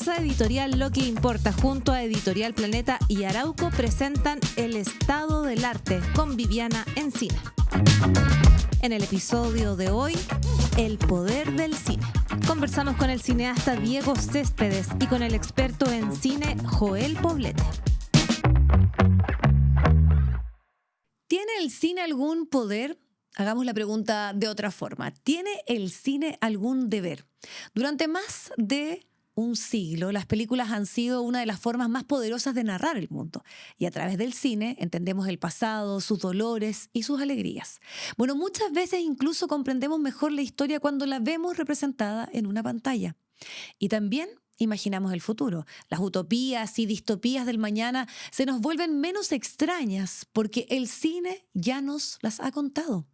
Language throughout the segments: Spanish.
Casa Editorial Lo que Importa junto a Editorial Planeta y Arauco presentan El Estado del Arte con Viviana Encina. En el episodio de hoy, el poder del cine. Conversamos con el cineasta Diego Céspedes y con el experto en cine Joel Poblete. ¿Tiene el cine algún poder? Hagamos la pregunta de otra forma. ¿Tiene el cine algún deber? Durante más de un siglo, las películas han sido una de las formas más poderosas de narrar el mundo. Y a través del cine entendemos el pasado, sus dolores y sus alegrías. Bueno, muchas veces incluso comprendemos mejor la historia cuando la vemos representada en una pantalla. Y también imaginamos el futuro. Las utopías y distopías del mañana se nos vuelven menos extrañas porque el cine ya nos las ha contado.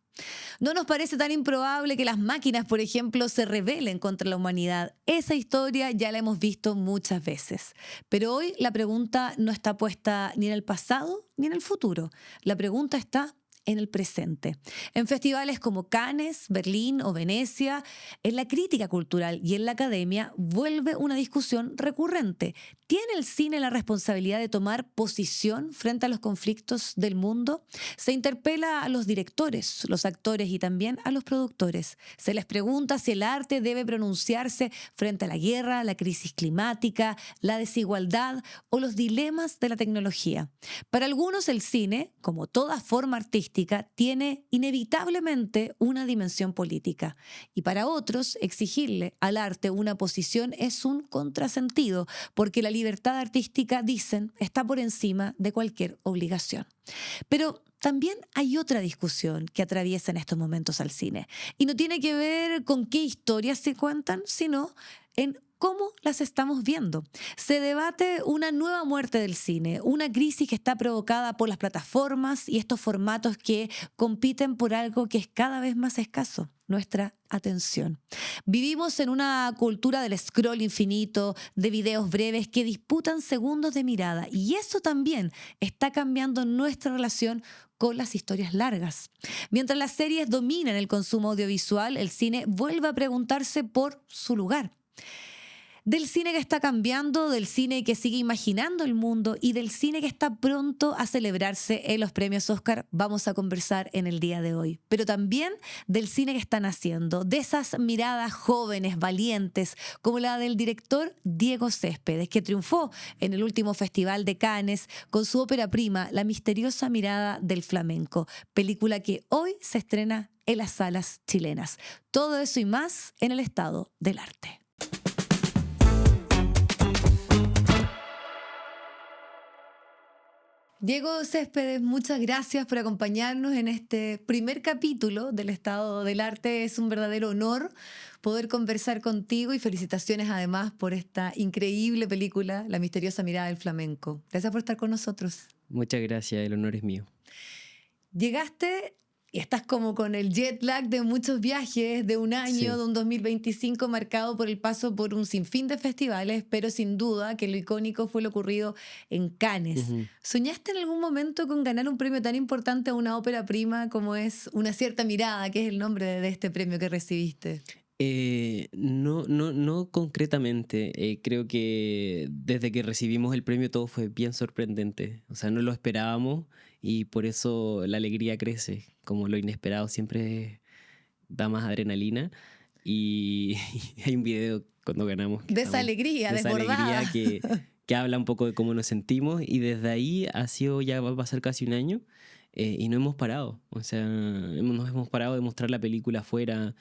No nos parece tan improbable que las máquinas, por ejemplo, se rebelen contra la humanidad. Esa historia ya la hemos visto muchas veces. Pero hoy la pregunta no está puesta ni en el pasado ni en el futuro. La pregunta está en el presente. En festivales como Cannes, Berlín o Venecia, en la crítica cultural y en la academia vuelve una discusión recurrente. ¿Tiene el cine la responsabilidad de tomar posición frente a los conflictos del mundo? Se interpela a los directores, los actores y también a los productores. Se les pregunta si el arte debe pronunciarse frente a la guerra, la crisis climática, la desigualdad o los dilemas de la tecnología. Para algunos el cine, como toda forma artística, tiene inevitablemente una dimensión política. Y para otros, exigirle al arte una posición es un contrasentido, porque la libertad artística, dicen, está por encima de cualquier obligación. Pero también hay otra discusión que atraviesa en estos momentos al cine. Y no tiene que ver con qué historias se cuentan, sino en cómo las estamos viendo. Se debate una nueva muerte del cine, una crisis que está provocada por las plataformas y estos formatos que compiten por algo que es cada vez más escaso: nuestra atención. Vivimos en una cultura del scroll infinito, de videos breves que disputan segundos de mirada, y eso también está cambiando nuestra relación con las historias largas. Mientras las series dominan el consumo audiovisual, el cine vuelve a preguntarse por su lugar. Del cine que está cambiando, del cine que sigue imaginando el mundo y del cine que está pronto a celebrarse en los premios Oscar vamos a conversar en el día de hoy. Pero también del cine que están haciendo, de esas miradas jóvenes, valientes, como la del director Diego Céspedes, que triunfó en el último Festival de Cannes con su ópera prima, La misteriosa mirada del flamenco, película que hoy se estrena en las salas chilenas. Todo eso y más en El Estado del Arte. Diego Céspedes, muchas gracias por acompañarnos en este primer capítulo del Estado del Arte. Es un verdadero honor poder conversar contigo y felicitaciones además por esta increíble película, La misteriosa mirada del flamenco. Gracias por estar con nosotros. Muchas gracias, el honor es mío. Llegaste y estás como con el jet lag de muchos viajes, de un año, Sí. de un 2025 marcado por el paso por un sinfín de festivales, pero sin duda que lo icónico fue lo ocurrido en Cannes. Uh-huh. ¿Soñaste en algún momento con ganar un premio tan importante a una ópera prima como es Una cierta mirada, que es el nombre de este premio que recibiste? No concretamente. Creo que desde que recibimos el premio todo fue bien sorprendente. O sea, no lo esperábamos y por eso la alegría crece. Como lo inesperado siempre da más adrenalina. Y hay un video cuando ganamos. De esa alegría, desbordada. Que habla un poco de cómo nos sentimos. Y desde ahí ya va a pasar casi un año y no hemos parado. O sea, nos hemos parado de mostrar la película afuera.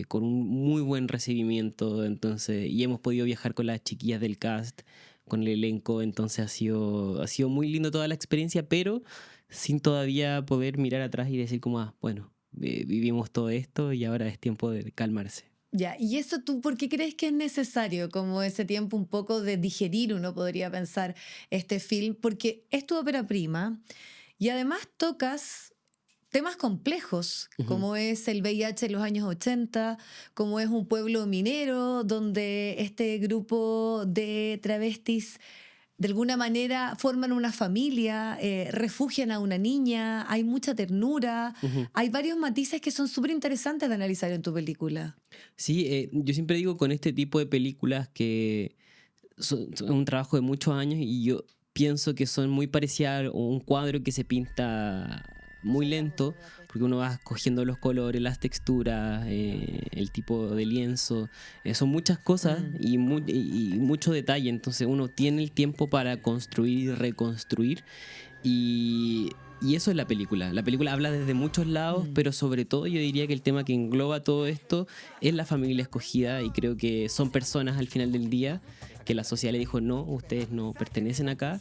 Con un muy buen recibimiento, entonces, y hemos podido viajar con las chiquillas del cast, con el elenco, entonces ha sido muy lindo toda la experiencia, pero sin todavía poder mirar atrás y decir como, bueno, vivimos todo esto y ahora es tiempo de calmarse. Ya, ¿y eso tú por qué crees que es necesario como ese tiempo un poco de digerir, uno podría pensar, este film? Porque es tu ópera prima y además tocas temas complejos, como es el VIH en los años 80, como es un pueblo minero donde este grupo de travestis de alguna manera forman una familia, refugian a una niña, hay mucha ternura, hay varios matices que son súper interesantes de analizar en tu película. Sí, yo siempre digo con este tipo de películas que es un trabajo de muchos años y yo pienso que son muy parecidas a un cuadro que se pinta muy lento, porque uno va escogiendo los colores, las texturas, el tipo de lienzo, son muchas cosas y mucho detalle, entonces uno tiene el tiempo para construir y reconstruir y eso es la película. La película habla desde muchos lados, pero sobre todo yo diría que el tema que engloba todo esto es la familia escogida y creo que son personas al final del día que la sociedad le dijo no, ustedes no pertenecen acá.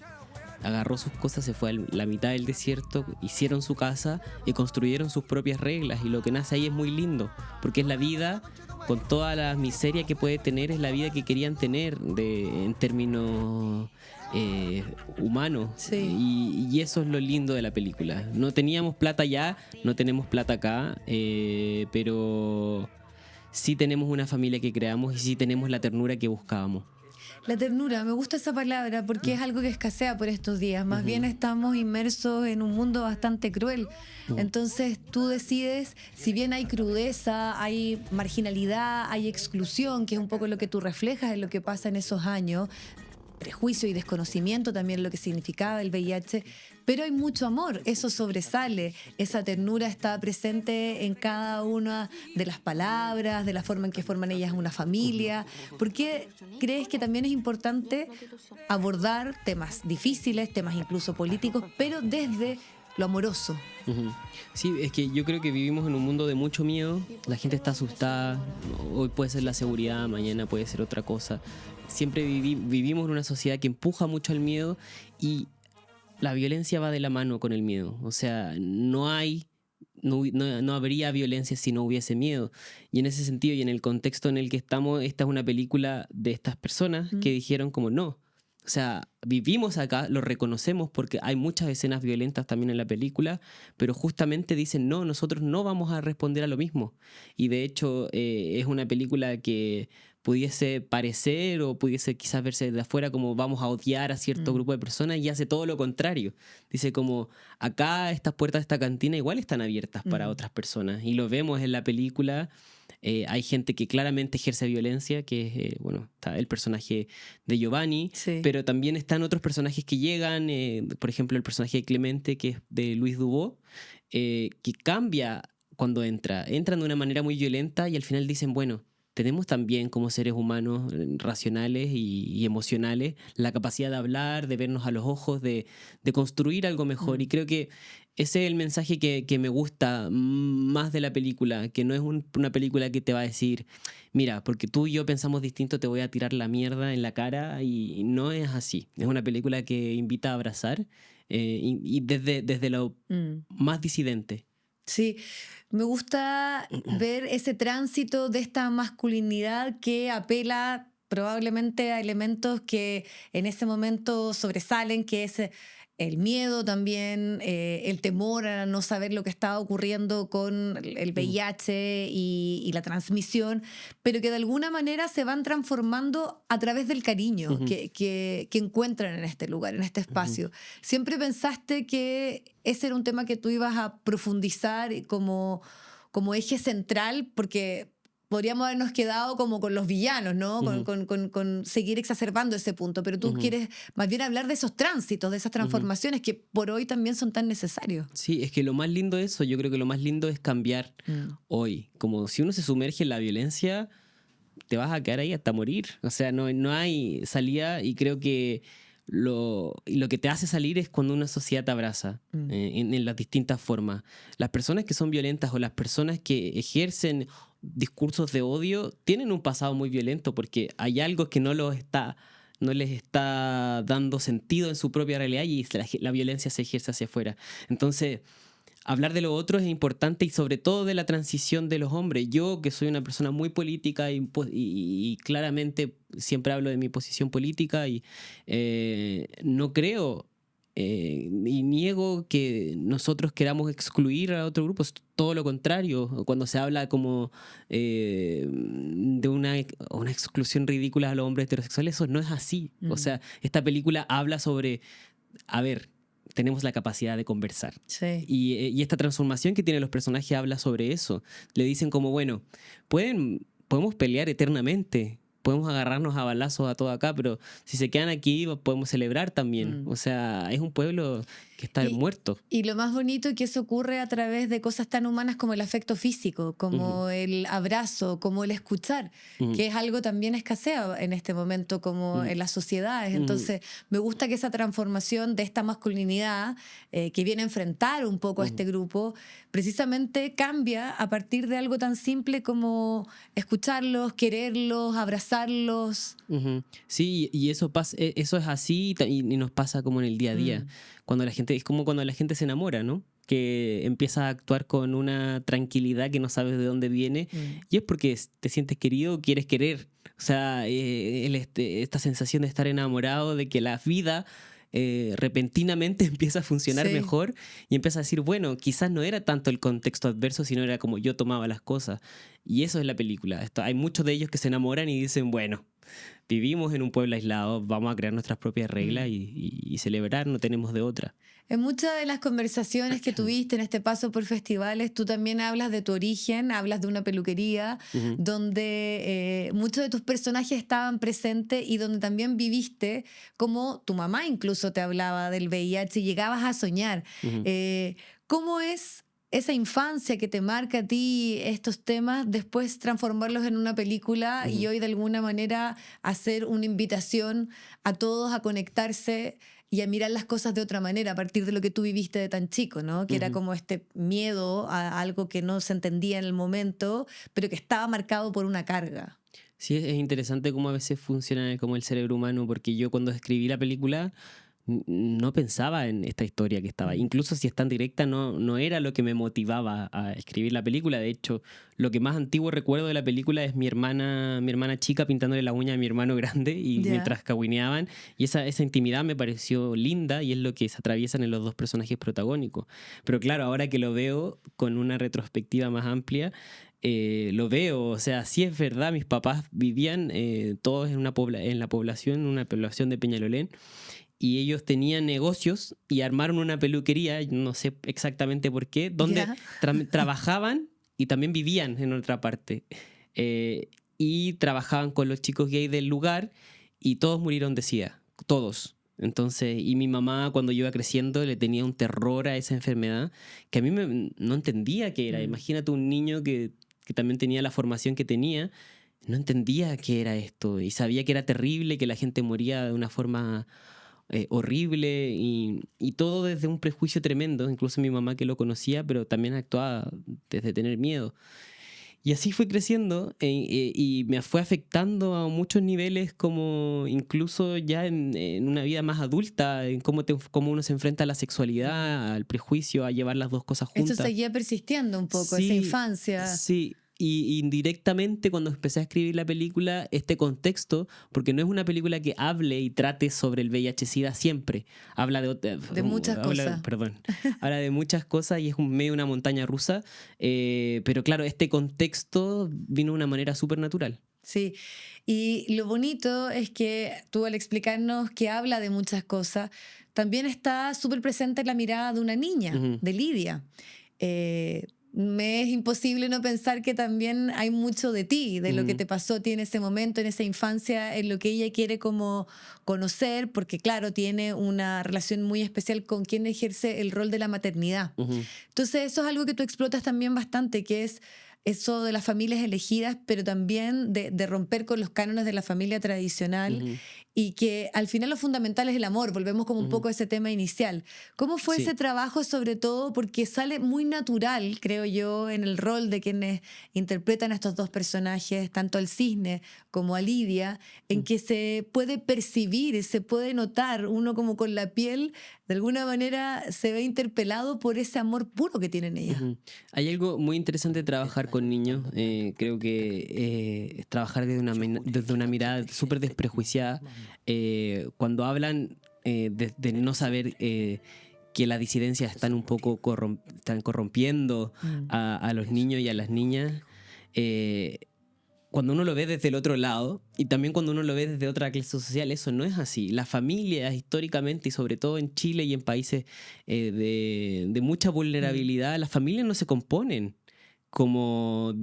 Agarró sus cosas, se fue a la mitad del desierto, hicieron su casa y construyeron sus propias reglas y lo que nace ahí es muy lindo, porque es la vida con toda la miseria que puede tener, es la vida que querían tener en términos humanos. Sí. Y eso es lo lindo de la película. No teníamos plata allá, no tenemos plata acá, pero sí tenemos una familia que creamos y sí tenemos la ternura que buscábamos. La ternura, me gusta esa palabra porque es algo que escasea por estos días. Más bien estamos inmersos en un mundo bastante cruel. Entonces tú decides, si bien hay crudeza, hay marginalidad, hay exclusión, que es un poco lo que tú reflejas en lo que pasa en esos años, prejuicio y desconocimiento también lo que significaba el VIH, pero hay mucho amor, eso sobresale, esa ternura está presente en cada una de las palabras, de la forma en que forman ellas una familia. ¿Por qué crees que también es importante abordar temas difíciles, temas incluso políticos, pero desde lo amoroso? Sí, es que yo creo que vivimos en un mundo de mucho miedo, la gente está asustada, hoy puede ser la seguridad, mañana puede ser otra cosa. Siempre vivimos en una sociedad que empuja mucho al miedo y la violencia va de la mano con el miedo. O sea, no habría violencia si no hubiese miedo. Y en ese sentido y en el contexto en el que estamos, esta es una película de estas personas que dijeron como no. O sea, vivimos acá, lo reconocemos porque hay muchas escenas violentas también en la película, pero justamente dicen, no, nosotros no vamos a responder a lo mismo. Y de hecho es una película que pudiese parecer o pudiese quizás verse de afuera como vamos a odiar a cierto grupo de personas y hace todo lo contrario. Dice como, acá estas puertas de esta cantina igual están abiertas para otras personas y lo vemos en la película. Hay gente que claramente ejerce violencia, que es, bueno, está el personaje de Giovanni, Sí. pero también están otros personajes que llegan, por ejemplo, el personaje de Clemente, que es de Luis Dubó, que cambia cuando entran de una manera muy violenta y al final dicen, bueno, tenemos también como seres humanos racionales y emocionales la capacidad de hablar, de vernos a los ojos, de construir algo mejor. Y creo que ese es el mensaje que me gusta más de la película, que no es una película que te va a decir, mira, porque tú y yo pensamos distinto, te voy a tirar la mierda en la cara, y no es así. Es una película que invita a abrazar y desde lo más disidente. Sí, me gusta ver ese tránsito de esta masculinidad que apela probablemente a elementos que en ese momento sobresalen, que es el miedo también, el temor a no saber lo que estaba ocurriendo con el VIH y la transmisión, pero que de alguna manera se van transformando a través del cariño que encuentran en este lugar, en este espacio. ¿Siempre pensaste que ese era un tema que tú ibas a profundizar como eje central? Porque podríamos habernos quedado como con los villanos, ¿no? Con seguir exacerbando ese punto, pero tú quieres más bien hablar de esos tránsitos, de esas transformaciones que por hoy también son tan necesarios. Sí, es que lo más lindo de eso, yo creo que lo más lindo es cambiar hoy. Como si uno se sumerge en la violencia, te vas a quedar ahí hasta morir. O sea, no hay salida y creo que lo que te hace salir es cuando una sociedad te abraza en las distintas formas. Las personas que son violentas o las personas que ejercen discursos de odio tienen un pasado muy violento porque hay algo que no les está dando sentido en su propia realidad y la violencia se ejerce hacia afuera. Entonces, hablar de lo otro es importante y sobre todo de la transición de los hombres. Yo, que soy una persona muy política y claramente siempre hablo de mi posición política y no creo y niego que nosotros queramos excluir a otro grupo. Es todo lo contrario. Cuando se habla como de una exclusión ridícula a los hombres heterosexuales, eso no es así. O sea, esta película habla sobre, a ver, tenemos la capacidad de conversar. Sí. Y esta transformación que tienen los personajes habla sobre eso. Le dicen como, bueno, podemos pelear eternamente, podemos agarrarnos a balazos a todo acá, pero si se quedan aquí podemos celebrar también. O sea, es un pueblo que está muerto. Y lo más bonito es que eso ocurre a través de cosas tan humanas como el afecto físico, como el abrazo, como el escuchar, que es algo también escasea en este momento como en las sociedades. Entonces, me gusta que esa transformación de esta masculinidad que viene a enfrentar un poco a este grupo, precisamente cambia a partir de algo tan simple como escucharlos, quererlos, abrazarlos. Sí, y eso pasa, eso es así y nos pasa como en el día a día. Cuando la gente, es como cuando la gente se enamora, ¿no? Que empieza a actuar con una tranquilidad que no sabes de dónde viene, y es porque te sientes querido, quieres querer. O sea, esta sensación de estar enamorado, de que la vida repentinamente empieza a funcionar mejor y empieza a decir, bueno, quizás no era tanto el contexto adverso, sino era como yo tomaba las cosas. Y eso es la película. Hay muchos de ellos que se enamoran y dicen, bueno, vivimos en un pueblo aislado, vamos a crear nuestras propias reglas y celebrar, no tenemos de otra. En muchas de las conversaciones que tuviste en este paso por festivales, tú también hablas de tu origen, hablas de una peluquería, donde muchos de tus personajes estaban presentes y donde también viviste, como tu mamá incluso te hablaba del VIH y llegabas a soñar. ¿Cómo es esa infancia que te marca a ti estos temas, después transformarlos en una película y hoy de alguna manera hacer una invitación a todos a conectarse y a mirar las cosas de otra manera a partir de lo que tú viviste de tan chico, ¿no? Que era como este miedo a algo que no se entendía en el momento, pero que estaba marcado por una carga? Sí, es interesante cómo a veces funciona como el cerebro humano, porque yo cuando escribí la película no pensaba en esta historia que estaba. Incluso si es tan directa, no era lo que me motivaba a escribir la película. De hecho, lo que más antiguo recuerdo de la película es mi hermana chica pintándole la uña a mi hermano grande y mientras cahuineaban. Y esa intimidad me pareció linda y es lo que se atraviesan en los dos personajes protagónicos. Pero claro, ahora que lo veo con una retrospectiva más amplia, lo veo, o sea, sí es verdad, mis papás vivían todos en la población, una población de Peñalolén, y ellos tenían negocios y armaron una peluquería, no sé exactamente por qué, donde trabajaban y también vivían en otra parte. Y trabajaban con los chicos gay del lugar y todos murieron de SIDA, todos. Entonces, y mi mamá cuando yo iba creciendo le tenía un terror a esa enfermedad que a mí no entendía qué era. Imagínate un niño que también tenía la formación que tenía, no entendía qué era esto y sabía que era terrible, que la gente moría de una forma horrible y todo desde un prejuicio tremendo. Incluso mi mamá, que lo conocía, pero también actuaba desde tener miedo. Y así fue creciendo y me fue afectando a muchos niveles, como incluso ya en una vida más adulta, en cómo uno se enfrenta a la sexualidad, al prejuicio, a llevar las dos cosas juntas. Esto seguía persistiendo un poco, Sí, esa infancia. Sí. Y indirectamente cuando empecé a escribir la película, este contexto, porque no es una película que hable y trate sobre el VIH-Sida siempre, habla de muchas cosas. Habla de muchas cosas y es medio una montaña rusa, pero claro, este contexto vino de una manera súper natural. Sí, y lo bonito es que tú al explicarnos que habla de muchas cosas, también está súper presente la mirada de una niña, de Lidia. Me es imposible no pensar que también hay mucho de ti, de lo que te pasó a ti en ese momento, en esa infancia, en lo que ella quiere como conocer, porque claro, tiene una relación muy especial con quien ejerce el rol de la maternidad. Entonces eso es algo que tú explotas también bastante, que es eso de las familias elegidas, pero también de romper con los cánones de la familia tradicional y que al final lo fundamental es el amor. Volvemos como un poco a ese tema inicial. ¿Cómo fue ese trabajo, sobre todo? Porque sale muy natural, creo yo, en el rol de quienes interpretan a estos dos personajes, tanto al Cisne como a Lidia, en que se puede percibir, se puede notar, uno como con la piel, de alguna manera se ve interpelado por ese amor puro que tienen ellas. Hay algo muy interesante de trabajar con niños. Creo que es trabajar desde una mirada súper desprejuiciada. Cuando hablan de no saber que las disidencias están un poco están corrompiendo a los niños y a las niñas, cuando uno lo ve desde el otro lado y también cuando uno lo ve desde otra clase social, eso no es así. Las familias históricamente y sobre todo en Chile y en países de mucha vulnerabilidad, las familias no se componen como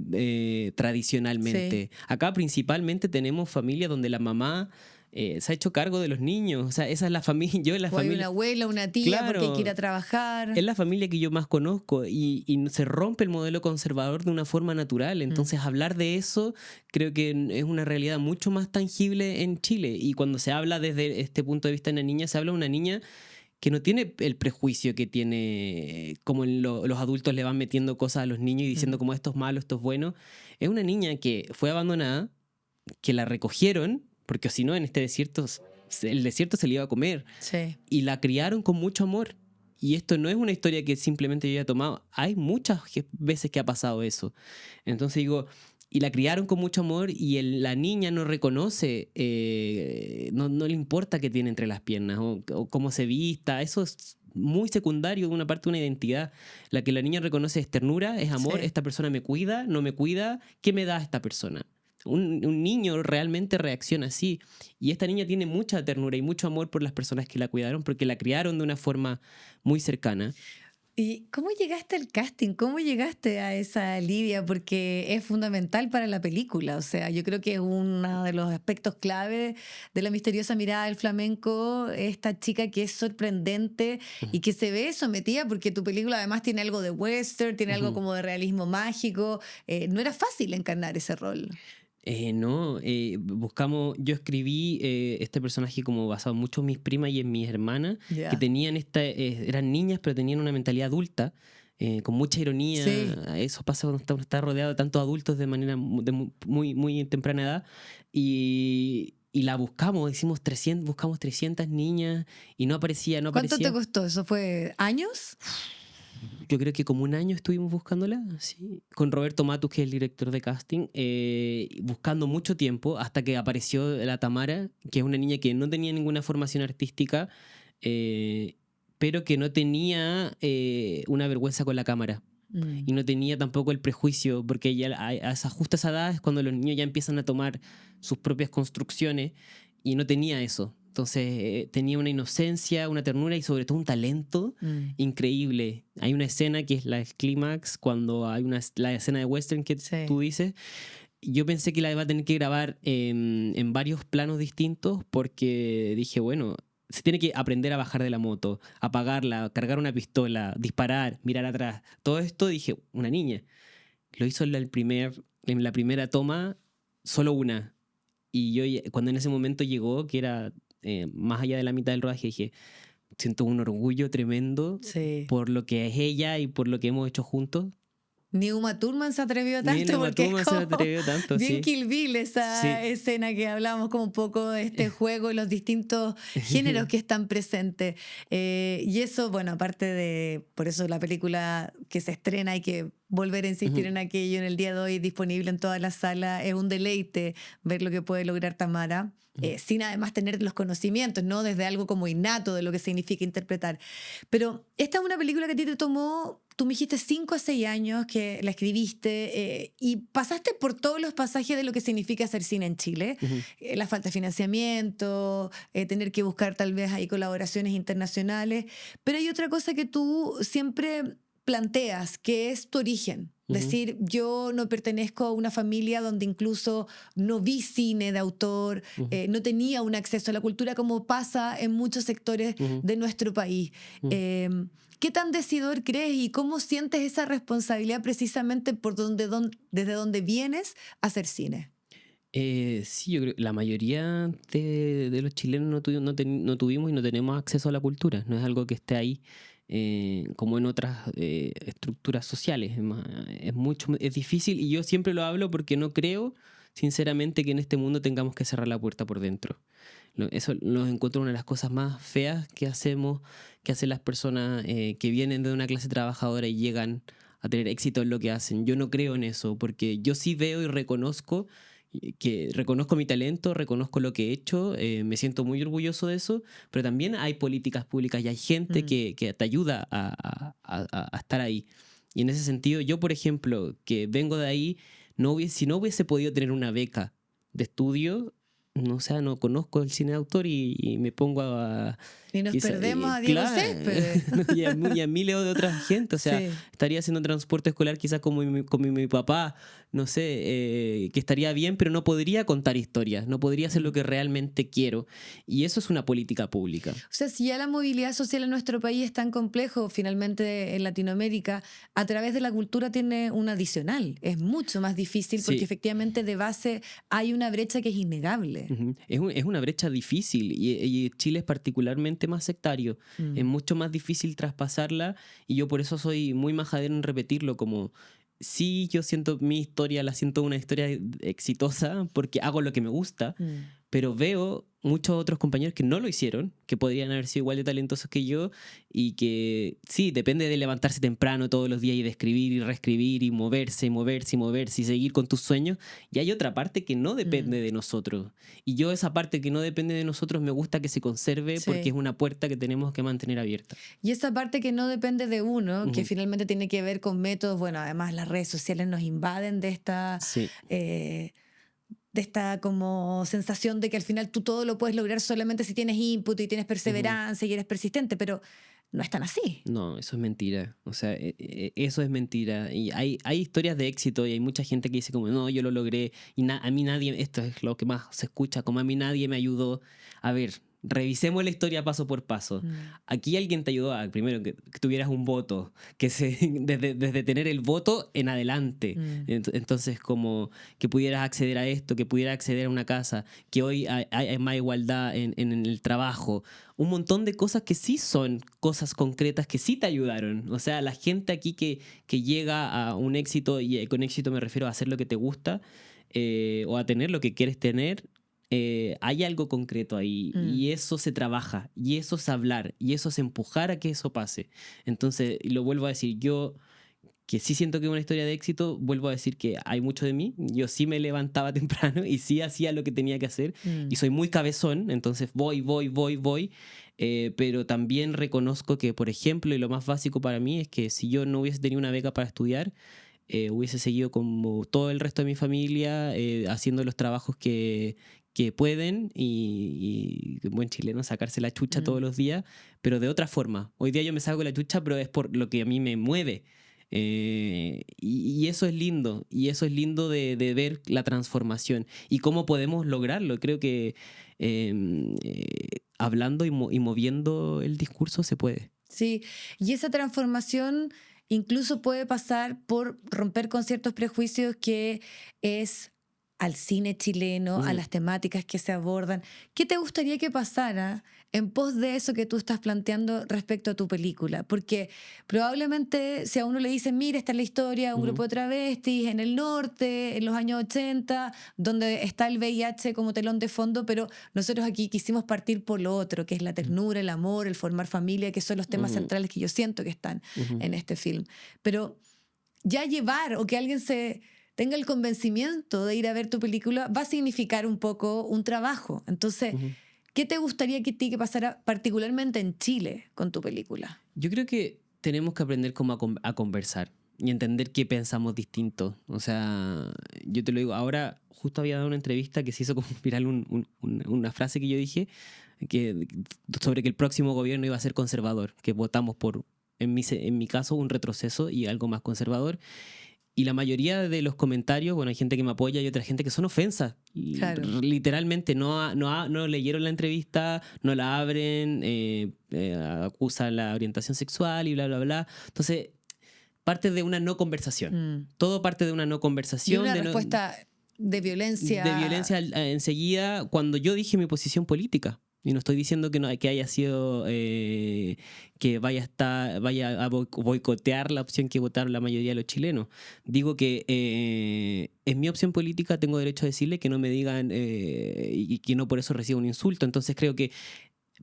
tradicionalmente. Sí. Acá principalmente tenemos familias donde la mamá se ha hecho cargo de los niños. O sea, esa es la familia. Yo en la familia. Hay una abuela, una tía, claro, porque hay que ir a trabajar. Es la familia que yo más conozco y se rompe el modelo conservador de una forma natural. Entonces, hablar de eso creo que es una realidad mucho más tangible en Chile. Y cuando se habla desde este punto de vista de una niña, se habla de una niña que no tiene el prejuicio que tiene, como los adultos le van metiendo cosas a los niños y diciendo como esto es malo, esto es bueno. Es una niña que fue abandonada, que la recogieron, porque si no en este desierto, el desierto se le iba a comer. Sí. Y la criaron con mucho amor. Y esto no es una historia que simplemente yo haya tomado. Hay muchas veces que ha pasado eso. Entonces digo, y la criaron con mucho amor y la niña no reconoce, no le importa qué tiene entre las piernas o cómo se vista. Eso es muy secundario, una parte de una identidad. La que la niña reconoce es ternura, es amor. Sí. Esta persona me cuida, no me cuida. ¿Qué me da esta persona? Un niño realmente reacciona así. Y esta niña tiene mucha ternura y mucho amor por las personas que la cuidaron porque la criaron de una forma muy cercana. ¿Y cómo llegaste al casting? ¿Cómo llegaste a esa Lidia? Porque es fundamental para la película. O sea, yo creo que es uno de los aspectos clave de la misteriosa mirada del flamenco, esta chica que es sorprendente y que se ve sometida, porque tu película además tiene algo de western, tiene algo como de realismo mágico. No era fácil encarnar ese rol. No, buscamos, yo escribí este personaje como basado mucho en mis primas y en mis hermanas, que tenían eran niñas pero tenían una mentalidad adulta, con mucha ironía. Sí. Eso pasa cuando uno está rodeado de tantos adultos de manera muy, muy temprana edad, y la buscamos, buscamos 300 niñas y no aparecía. ¿Cuánto te costó? ¿Eso fue años? Yo creo que como un año estuvimos buscándola, sí, con Roberto Matus, que es el director de casting, buscando mucho tiempo hasta que apareció la Tamara, que es una niña que no tenía ninguna formación artística, pero que no tenía una vergüenza con la cámara. Y no tenía tampoco el prejuicio, porque ella justo a esa edad es cuando los niños ya empiezan a tomar sus propias construcciones, y no tenía eso. Entonces tenía una inocencia, una ternura y sobre todo un talento increíble. Hay una escena que es la clímax, cuando hay la escena de western que tú dices. Yo pensé que la iba a tener que grabar en varios planos distintos, porque dije, bueno, se tiene que aprender a bajar de la moto, apagarla, cargar una pistola, disparar, mirar atrás. Todo esto, dije, una niña. Lo hizo en la primera toma, solo una. Y yo, cuando en ese momento llegó, que era más allá de la mitad del rodaje, dije, siento un orgullo tremendo por lo que es ella y por lo que hemos hecho juntos. Ni Uma Thurman se atrevió tanto, porque es como bien Kill Bill esa escena que hablábamos como un poco de este juego y los distintos géneros que están presentes. Y eso, bueno, aparte de, por eso la película que se estrena, hay que volver a insistir en aquello en el día de hoy, disponible en todas las salas. Es un deleite ver lo que puede lograr Tamara, sin además tener los conocimientos, ¿no? Desde algo como innato de lo que significa interpretar. Pero esta es una película que a ti te tomó, tú me dijiste 5 a 6 años que la escribiste, y pasaste por todos los pasajes de lo que significa hacer cine en Chile. La falta de financiamiento, tener que buscar tal vez ahí colaboraciones internacionales. Pero hay otra cosa que tú siempre planteas, que es tu origen. Decir, yo no pertenezco a una familia donde incluso no vi cine de autor, no tenía un acceso a la cultura como pasa en muchos sectores de nuestro país. ¿Qué tan decidor crees y cómo sientes esa responsabilidad precisamente desde donde vienes a hacer cine? Sí, yo creo que la mayoría de los chilenos no tuvimos y no tenemos acceso a la cultura. No es algo que esté ahí como en otras estructuras sociales. Es difícil, y yo siempre lo hablo porque no creo, sinceramente, que en este mundo tengamos que cerrar la puerta por dentro. Eso los encuentro una de las cosas más feas que hacen las personas que vienen de una clase trabajadora y llegan a tener éxito en lo que hacen. Yo no creo en eso, porque yo sí veo y reconozco mi talento, reconozco lo que he hecho, me siento muy orgulloso de eso, pero también hay políticas públicas y hay gente que te ayuda a estar ahí. Y en ese sentido, yo, por ejemplo, que vengo de ahí, si no hubiese podido tener una beca de estudio, no, o sea, no conozco el cine de autor y me pongo a... Y nos perdemos a Diego Céspedes. Y a miles de otra gente, o sea, Sí. estaría haciendo transporte escolar quizás con mi papá, no sé, que estaría bien, pero no podría contar historias, no podría hacer lo que realmente quiero. Y eso es una política pública. O sea, si ya la movilidad social en nuestro país es tan complejo, finalmente en Latinoamérica, a través de la cultura tiene un adicional. Es mucho más difícil porque Sí. efectivamente de base hay una brecha que es innegable. Ujú. Es una brecha difícil y Chile es particularmente más sectario. Es mucho más difícil traspasarla y yo por eso soy muy majadero en repetirlo como... Sí, yo siento mi historia, la siento una historia exitosa porque hago lo que me gusta, pero veo muchos otros compañeros que no lo hicieron, que podrían haber sido igual de talentosos que yo y que sí, depende de levantarse temprano todos los días y de escribir y reescribir y moverse, moverse y moverse y seguir con tus sueños. Y hay otra parte que no depende de nosotros. Y yo esa parte que no depende de nosotros me gusta que se conserve Sí. porque es una puerta que tenemos que mantener abierta. Y esa parte que no depende de uno, que finalmente tiene que ver con métodos, bueno, además las redes sociales nos invaden de esta... Sí. De esta como sensación de que al final tú todo lo puedes lograr solamente si tienes input y tienes perseverancia y eres persistente, pero no es tan así. No, eso es mentira. O sea, eso es mentira. Y hay historias de éxito y hay mucha gente que dice como, no, yo lo logré y a mí nadie, esto es lo que más se escucha, como a mí nadie me ayudó. A ver, revisemos la historia paso por paso. Aquí alguien te ayudó a, primero, que tuvieras un voto, desde tener el voto en adelante. Entonces, como que pudieras acceder a esto, que pudieras acceder a una casa, que hoy hay más igualdad en el trabajo. Un montón de cosas que sí son cosas concretas que sí te ayudaron. O sea, la gente aquí que llega a un éxito, y con éxito me refiero a hacer lo que te gusta o a tener lo que quieres tener, hay algo concreto ahí y eso se trabaja y eso es hablar y eso es empujar a que eso pase. Entonces, y lo vuelvo a decir, yo que sí siento que es una historia de éxito, vuelvo a decir que hay mucho de mí. Yo sí me levantaba temprano y sí hacía lo que tenía que hacer y soy muy cabezón, entonces voy. Pero también reconozco que, por ejemplo, y lo más básico para mí es que si yo no hubiese tenido una beca para estudiar, hubiese seguido como todo el resto de mi familia haciendo los trabajos que pueden y buen chileno sacarse la chucha todos los días, pero de otra forma. Hoy día yo me saco la chucha, pero es por lo que a mí me mueve. Y eso es lindo, y eso es lindo de ver la transformación y cómo podemos lograrlo. Creo que hablando y moviendo el discurso se puede. Sí, y esa transformación incluso puede pasar por romper con ciertos prejuicios que es al cine chileno, a las temáticas que se abordan. ¿Qué te gustaría que pasara en pos de eso que tú estás planteando respecto a tu película? Porque probablemente si a uno le dicen, mira, esta es la historia de un grupo de travestis en el norte, en los años 80, donde está el VIH como telón de fondo, pero nosotros aquí quisimos partir por lo otro, que es la ternura, el amor, el formar familia, que son los temas centrales que yo siento que están en este film. Pero ya llevar o que alguien se tenga el convencimiento de ir a ver tu película va a significar un poco un trabajo. Entonces, ¿qué te gustaría que pasara particularmente en Chile con tu película? Yo creo que tenemos que aprender cómo a conversar y entender qué pensamos distinto. O sea, yo te lo digo, ahora justo había dado una entrevista que se hizo como viral una frase que yo dije sobre que el próximo gobierno iba a ser conservador, que votamos por, en mi caso, un retroceso y algo más conservador. Y la mayoría de los comentarios, bueno, hay gente que me apoya y otra gente que son ofensas. Claro. Literalmente no leyeron la entrevista, no la abren, acusan la orientación sexual y bla, bla, bla. Entonces, parte de una no conversación. Todo parte de una no conversación. Y una respuesta de violencia. De violencia enseguida cuando yo dije mi posición política. Y no estoy diciendo que haya sido que vaya a boicotear la opción que votaron la mayoría de los chilenos. Digo que en mi opción política tengo derecho a decirle que no me digan y que no por eso reciba un insulto. Entonces creo que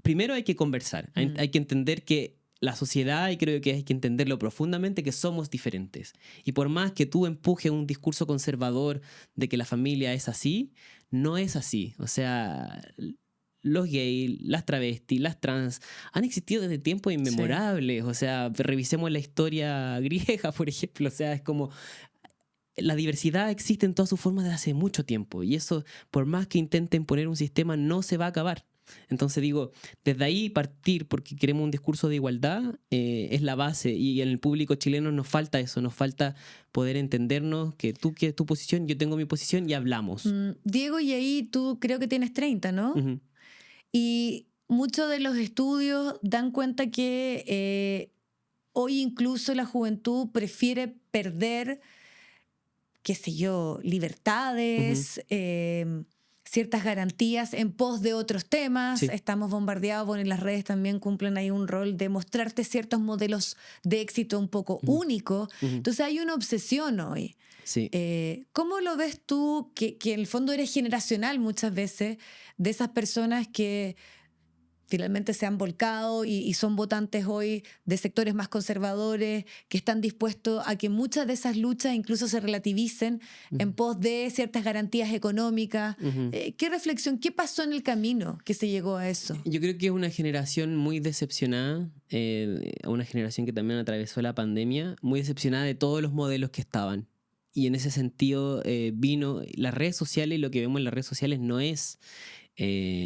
primero hay que conversar. Hay que entender que la sociedad, y creo que hay que entenderlo profundamente, que somos diferentes. Y por más que tú empujes un discurso conservador de que la familia es así, no es así. O sea, los gays, las travestis, las trans han existido desde tiempos inmemorables. O sea, revisemos la historia griega, por ejemplo. O sea, es como la diversidad existe en todas sus formas desde hace mucho tiempo y eso, por más que intenten poner un sistema, no se va a acabar. Entonces digo, desde ahí partir porque queremos un discurso de igualdad es la base y en el público chileno nos falta eso, nos falta poder entendernos que tú quieres tu posición, yo tengo mi posición y hablamos. Diego, y ahí tú creo que tienes 30, ¿no? Ujú. Y muchos de los estudios dan cuenta que hoy incluso la juventud prefiere perder, qué sé yo, libertades, ciertas garantías en pos de otros temas. Sí. Estamos bombardeados, bueno, y las redes también cumplen ahí un rol de mostrarte ciertos modelos de éxito un poco únicos. Entonces hay una obsesión hoy. Sí. ¿Cómo lo ves tú, que en el fondo eres generacional muchas veces, de esas personas que finalmente se han volcado y son votantes hoy de sectores más conservadores, que están dispuestos a que muchas de esas luchas incluso se relativicen en pos de ciertas garantías económicas? ¿Qué reflexión, qué pasó en el camino que se llegó a eso? Yo creo que es una generación muy decepcionada, una generación que también atravesó la pandemia, muy decepcionada de todos los modelos que estaban. Y en ese sentido vino las redes sociales, y lo que vemos en las redes sociales no es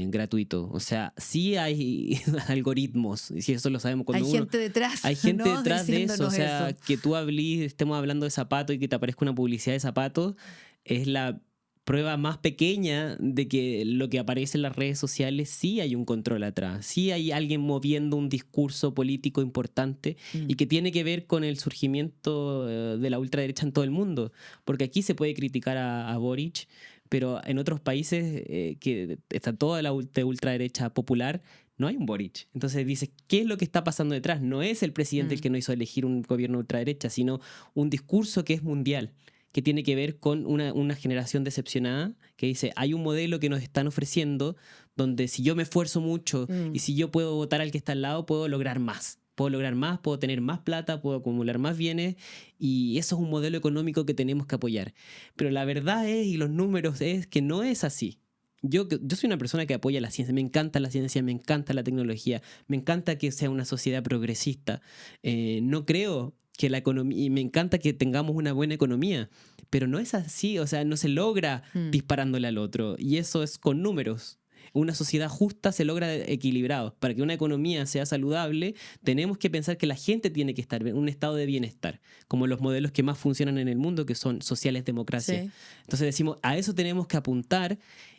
gratuito. O sea, sí hay algoritmos, y si eso lo sabemos cuando hay gente detrás. hay gente ¿no? detrás de eso. O sea, eso. que tú estemos hablando de zapatos y que te aparezca una publicidad de zapatos, es la prueba más pequeña de que lo que aparece en las redes sociales sí hay un control atrás, sí hay alguien moviendo un discurso político importante y que tiene que ver con el surgimiento de la ultraderecha en todo el mundo, porque aquí se puede criticar a Boric, pero en otros países que está toda la ultraderecha popular, no hay un Boric. Entonces dices, ¿qué es lo que está pasando detrás? No es el presidente el que no hizo elegir un gobierno ultraderecha, sino un discurso que es mundial, que tiene que ver con una generación decepcionada que dice, hay un modelo que nos están ofreciendo donde si yo me esfuerzo mucho y si yo puedo votar al que está al lado, puedo lograr más. Puedo lograr más, puedo tener más plata, puedo acumular más bienes y eso es un modelo económico que tenemos que apoyar. Pero la verdad es, y los números es, que no es así. Yo soy una persona que apoya la ciencia, me encanta la ciencia, me encanta la tecnología, me encanta que sea una sociedad progresista. No creo que la economía, y me encanta que tengamos una buena economía, pero no es así, o sea, no se logra disparándole al otro, y eso es con números. Una sociedad justa se logra equilibrado. Para que una economía sea saludable, tenemos que pensar que la gente tiene que estar en un estado de bienestar, como los modelos que más funcionan en el mundo, que son sociales democracia. Sí. Entonces decimos, a eso tenemos que apuntar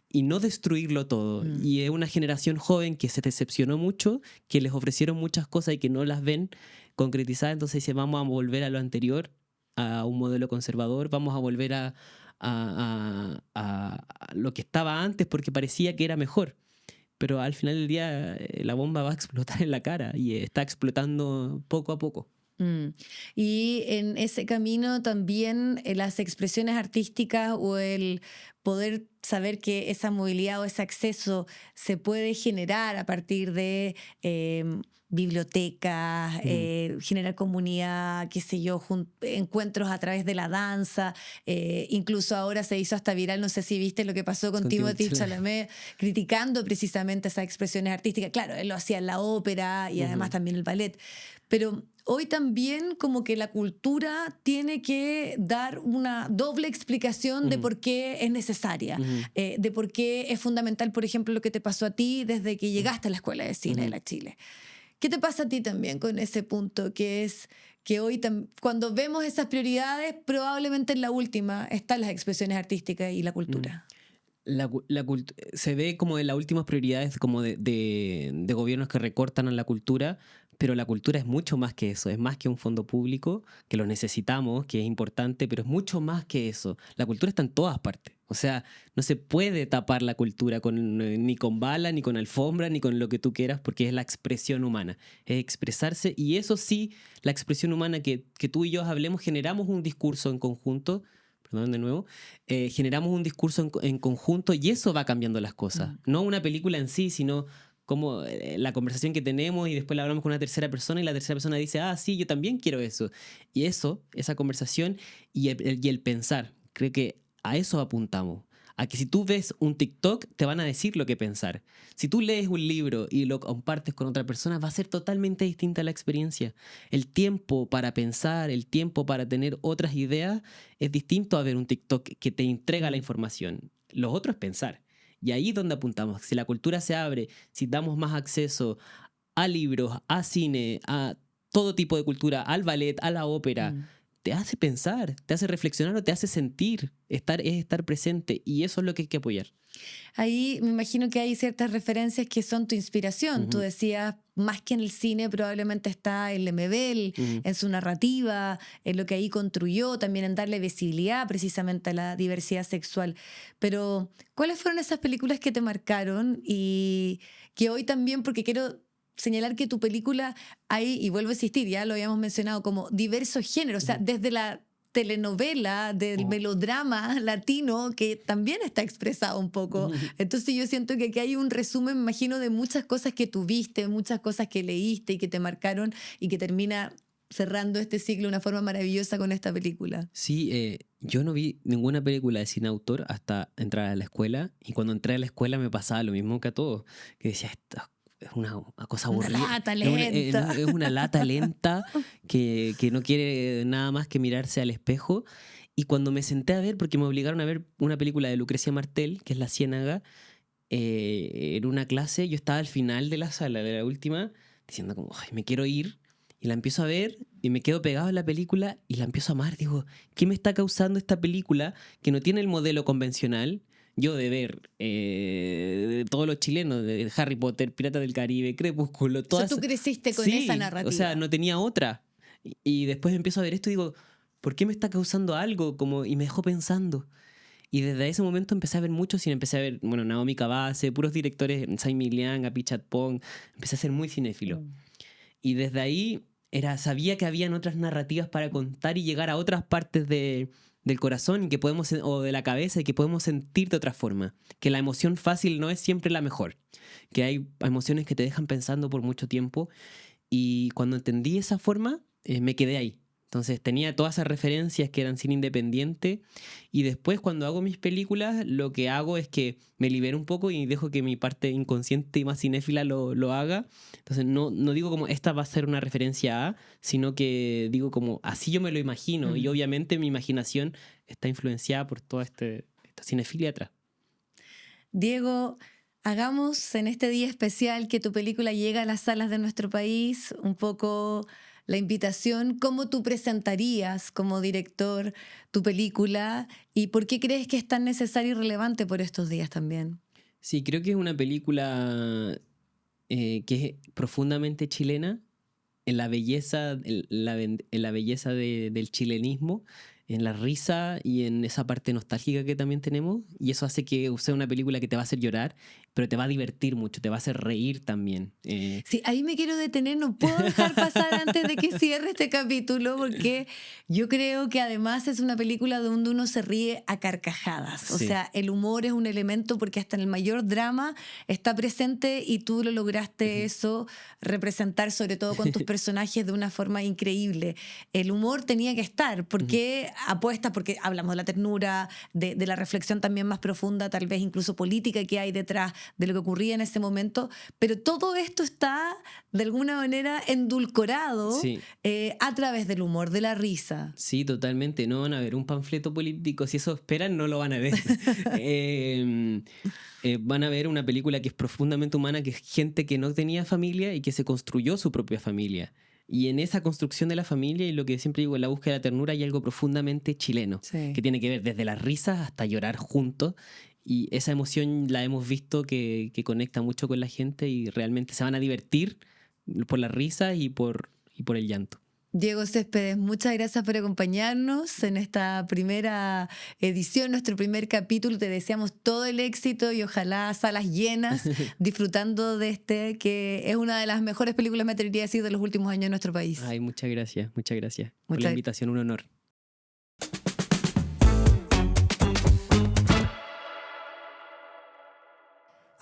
y no destruirlo todo. Y es una generación joven que se decepcionó mucho, que les ofrecieron muchas cosas y que no las ven concretizadas. Entonces dice, vamos a volver a lo anterior, a un modelo conservador, vamos a volver a lo que estaba antes porque parecía que era mejor. Pero al final del día la bomba va a explotar en la cara y está explotando poco a poco. Y en ese camino también las expresiones artísticas o el poder saber que esa movilidad o ese acceso se puede generar a partir de bibliotecas, generar comunidad, qué sé yo, encuentros a través de la danza. Incluso ahora se hizo hasta viral, no sé si viste lo que pasó con Timothée Chalamet, criticando precisamente esas expresiones artísticas. Claro, él lo hacía en la ópera y además también el ballet. Pero hoy también como que la cultura tiene que dar una doble explicación de por qué es necesaria, de por qué es fundamental, por ejemplo, lo que te pasó a ti desde que llegaste a la Escuela de Cine de la Chile. ¿Qué te pasa a ti también con ese punto que es que hoy cuando vemos esas prioridades, probablemente en la última están las expresiones artísticas y la cultura? Se ve como en las últimas prioridades como de gobiernos que recortan a la cultura, pero la cultura es mucho más que eso, es más que un fondo público, que lo necesitamos, que es importante, pero es mucho más que eso. La cultura está en todas partes, o sea, no se puede tapar la cultura ni con bala, ni con alfombra, ni con lo que tú quieras, porque es la expresión humana, es expresarse, y eso sí, la expresión humana que tú y yo hablemos, generamos un discurso en conjunto, de nuevo, generamos un discurso en conjunto y eso va cambiando las cosas. No una película en sí, sino como la conversación que tenemos y después la hablamos con una tercera persona y la tercera persona dice, ah, sí, yo también quiero eso. Y esa conversación y el pensar, creo que a eso apuntamos, a que si tú ves un TikTok te van a decir lo que pensar. Si tú lees un libro y lo compartes con otra persona, va a ser totalmente distinta la experiencia. El tiempo para pensar, el tiempo para tener otras ideas es distinto a ver un TikTok que te entrega la información. Lo otro es pensar. Y ahí es donde apuntamos. Si la cultura se abre, si damos más acceso a libros, a cine, a todo tipo de cultura, al ballet, a la ópera, te hace pensar, te hace reflexionar o te hace sentir. Es estar presente, y eso es lo que hay que apoyar. Ahí me imagino que hay ciertas referencias que son tu inspiración. Tú decías, más que en el cine probablemente está en Lemebel, en su narrativa, en lo que ahí construyó, también en darle visibilidad precisamente a la diversidad sexual. Pero, ¿cuáles fueron esas películas que te marcaron y que hoy también, porque quiero señalar que tu película hay, y vuelvo a insistir, ya lo habíamos mencionado, como diversos géneros, o sea, desde la telenovela, del melodrama latino, que también está expresado un poco. Entonces yo siento que aquí hay un resumen, me imagino, de muchas cosas que tuviste, muchas cosas que leíste y que te marcaron, y que termina cerrando este ciclo de una forma maravillosa con esta película. Sí, yo no vi ninguna película de cine autor hasta entrar a la escuela, y cuando entré a la escuela me pasaba lo mismo que a todos, que decía, esto es una cosa aburrida. Una lata lenta. Es una lata lenta que no quiere nada más que mirarse al espejo. Y cuando me senté a ver, porque me obligaron a ver una película de Lucrecia Martel, que es La Ciénaga, en una clase, yo estaba al final de la sala, de la última, diciendo como, ay, me quiero ir. Y la empiezo a ver y me quedo pegado en la película y la empiezo a amar. Digo, ¿qué me está causando esta película que no tiene el modelo convencional? Yo de ver de todos los chilenos, de Harry Potter, Piratas del Caribe, Crepúsculo, todas. O sea, tú creciste con Sí, esa narrativa. O sea, no tenía otra. Y después empiezo a ver esto y digo, ¿por qué me está causando algo? Y me dejó pensando. Y desde ese momento empecé a ver mucho cine. Empecé a ver, bueno, Naomi Kawase, puros directores, Tsai Ming-liang, Apichat Chatpong. Empecé a ser muy cinéfilo. Y desde ahí sabía que habían otras narrativas para contar y llegar a otras partes del corazón y que podemos, o de la cabeza, y que podemos sentir de otra forma. Que la emoción fácil no es siempre la mejor. Que hay emociones que te dejan pensando por mucho tiempo. Y cuando entendí esa forma, me quedé ahí. Entonces tenía todas esas referencias que eran cine independiente, y después cuando hago mis películas lo que hago es que me libero un poco y dejo que mi parte inconsciente y más cinéfila lo haga. Entonces no digo como esta va a ser una referencia a, sino que digo como así yo me lo imagino, y obviamente mi imaginación está influenciada por toda esta cinefilia atrás. Diego, hagamos en este día especial que tu película llega a las salas de nuestro país un poco la invitación. ¿Cómo tú presentarías como director tu película y por qué crees que es tan necesario y relevante por estos días también? Sí, creo que es una película que es profundamente chilena, en la belleza, en la belleza del chilenismo, en la risa y en esa parte nostálgica que también tenemos, y eso hace que sea una película que te va a hacer llorar, pero te va a divertir mucho, te va a hacer reír también. Sí, ahí me quiero detener, no puedo dejar pasar antes de que cierre este capítulo, porque yo creo que además es una película donde uno se ríe a carcajadas. O sea, el humor es un elemento, porque hasta en el mayor drama está presente, y tú lo lograste eso, representar sobre todo con tus personajes de una forma increíble. El humor tenía que estar, porque apuestas, porque hablamos de la ternura, de la reflexión también más profunda, tal vez incluso política, que hay detrás de lo que ocurría en ese momento, pero todo esto está de alguna manera endulcorado a través del humor, de la risa. Sí, totalmente. No van a ver un panfleto político, si eso esperan no lo van a ver. Van a ver una película que es profundamente humana, que es gente que no tenía familia y que se construyó su propia familia. Y en esa construcción de la familia, y lo que siempre digo, en la búsqueda de la ternura, hay algo profundamente chileno, que tiene que ver desde las risas hasta llorar juntos. Y esa emoción la hemos visto que conecta mucho con la gente, y realmente se van a divertir por las risas y por el llanto. Diego Céspedes, muchas gracias por acompañarnos en esta primera edición, nuestro primer capítulo. Te deseamos todo el éxito y ojalá salas llenas, disfrutando de que es una de las mejores películas, me atrevería a decir, de los últimos años en nuestro país. Ay, muchas gracias por la invitación, un honor.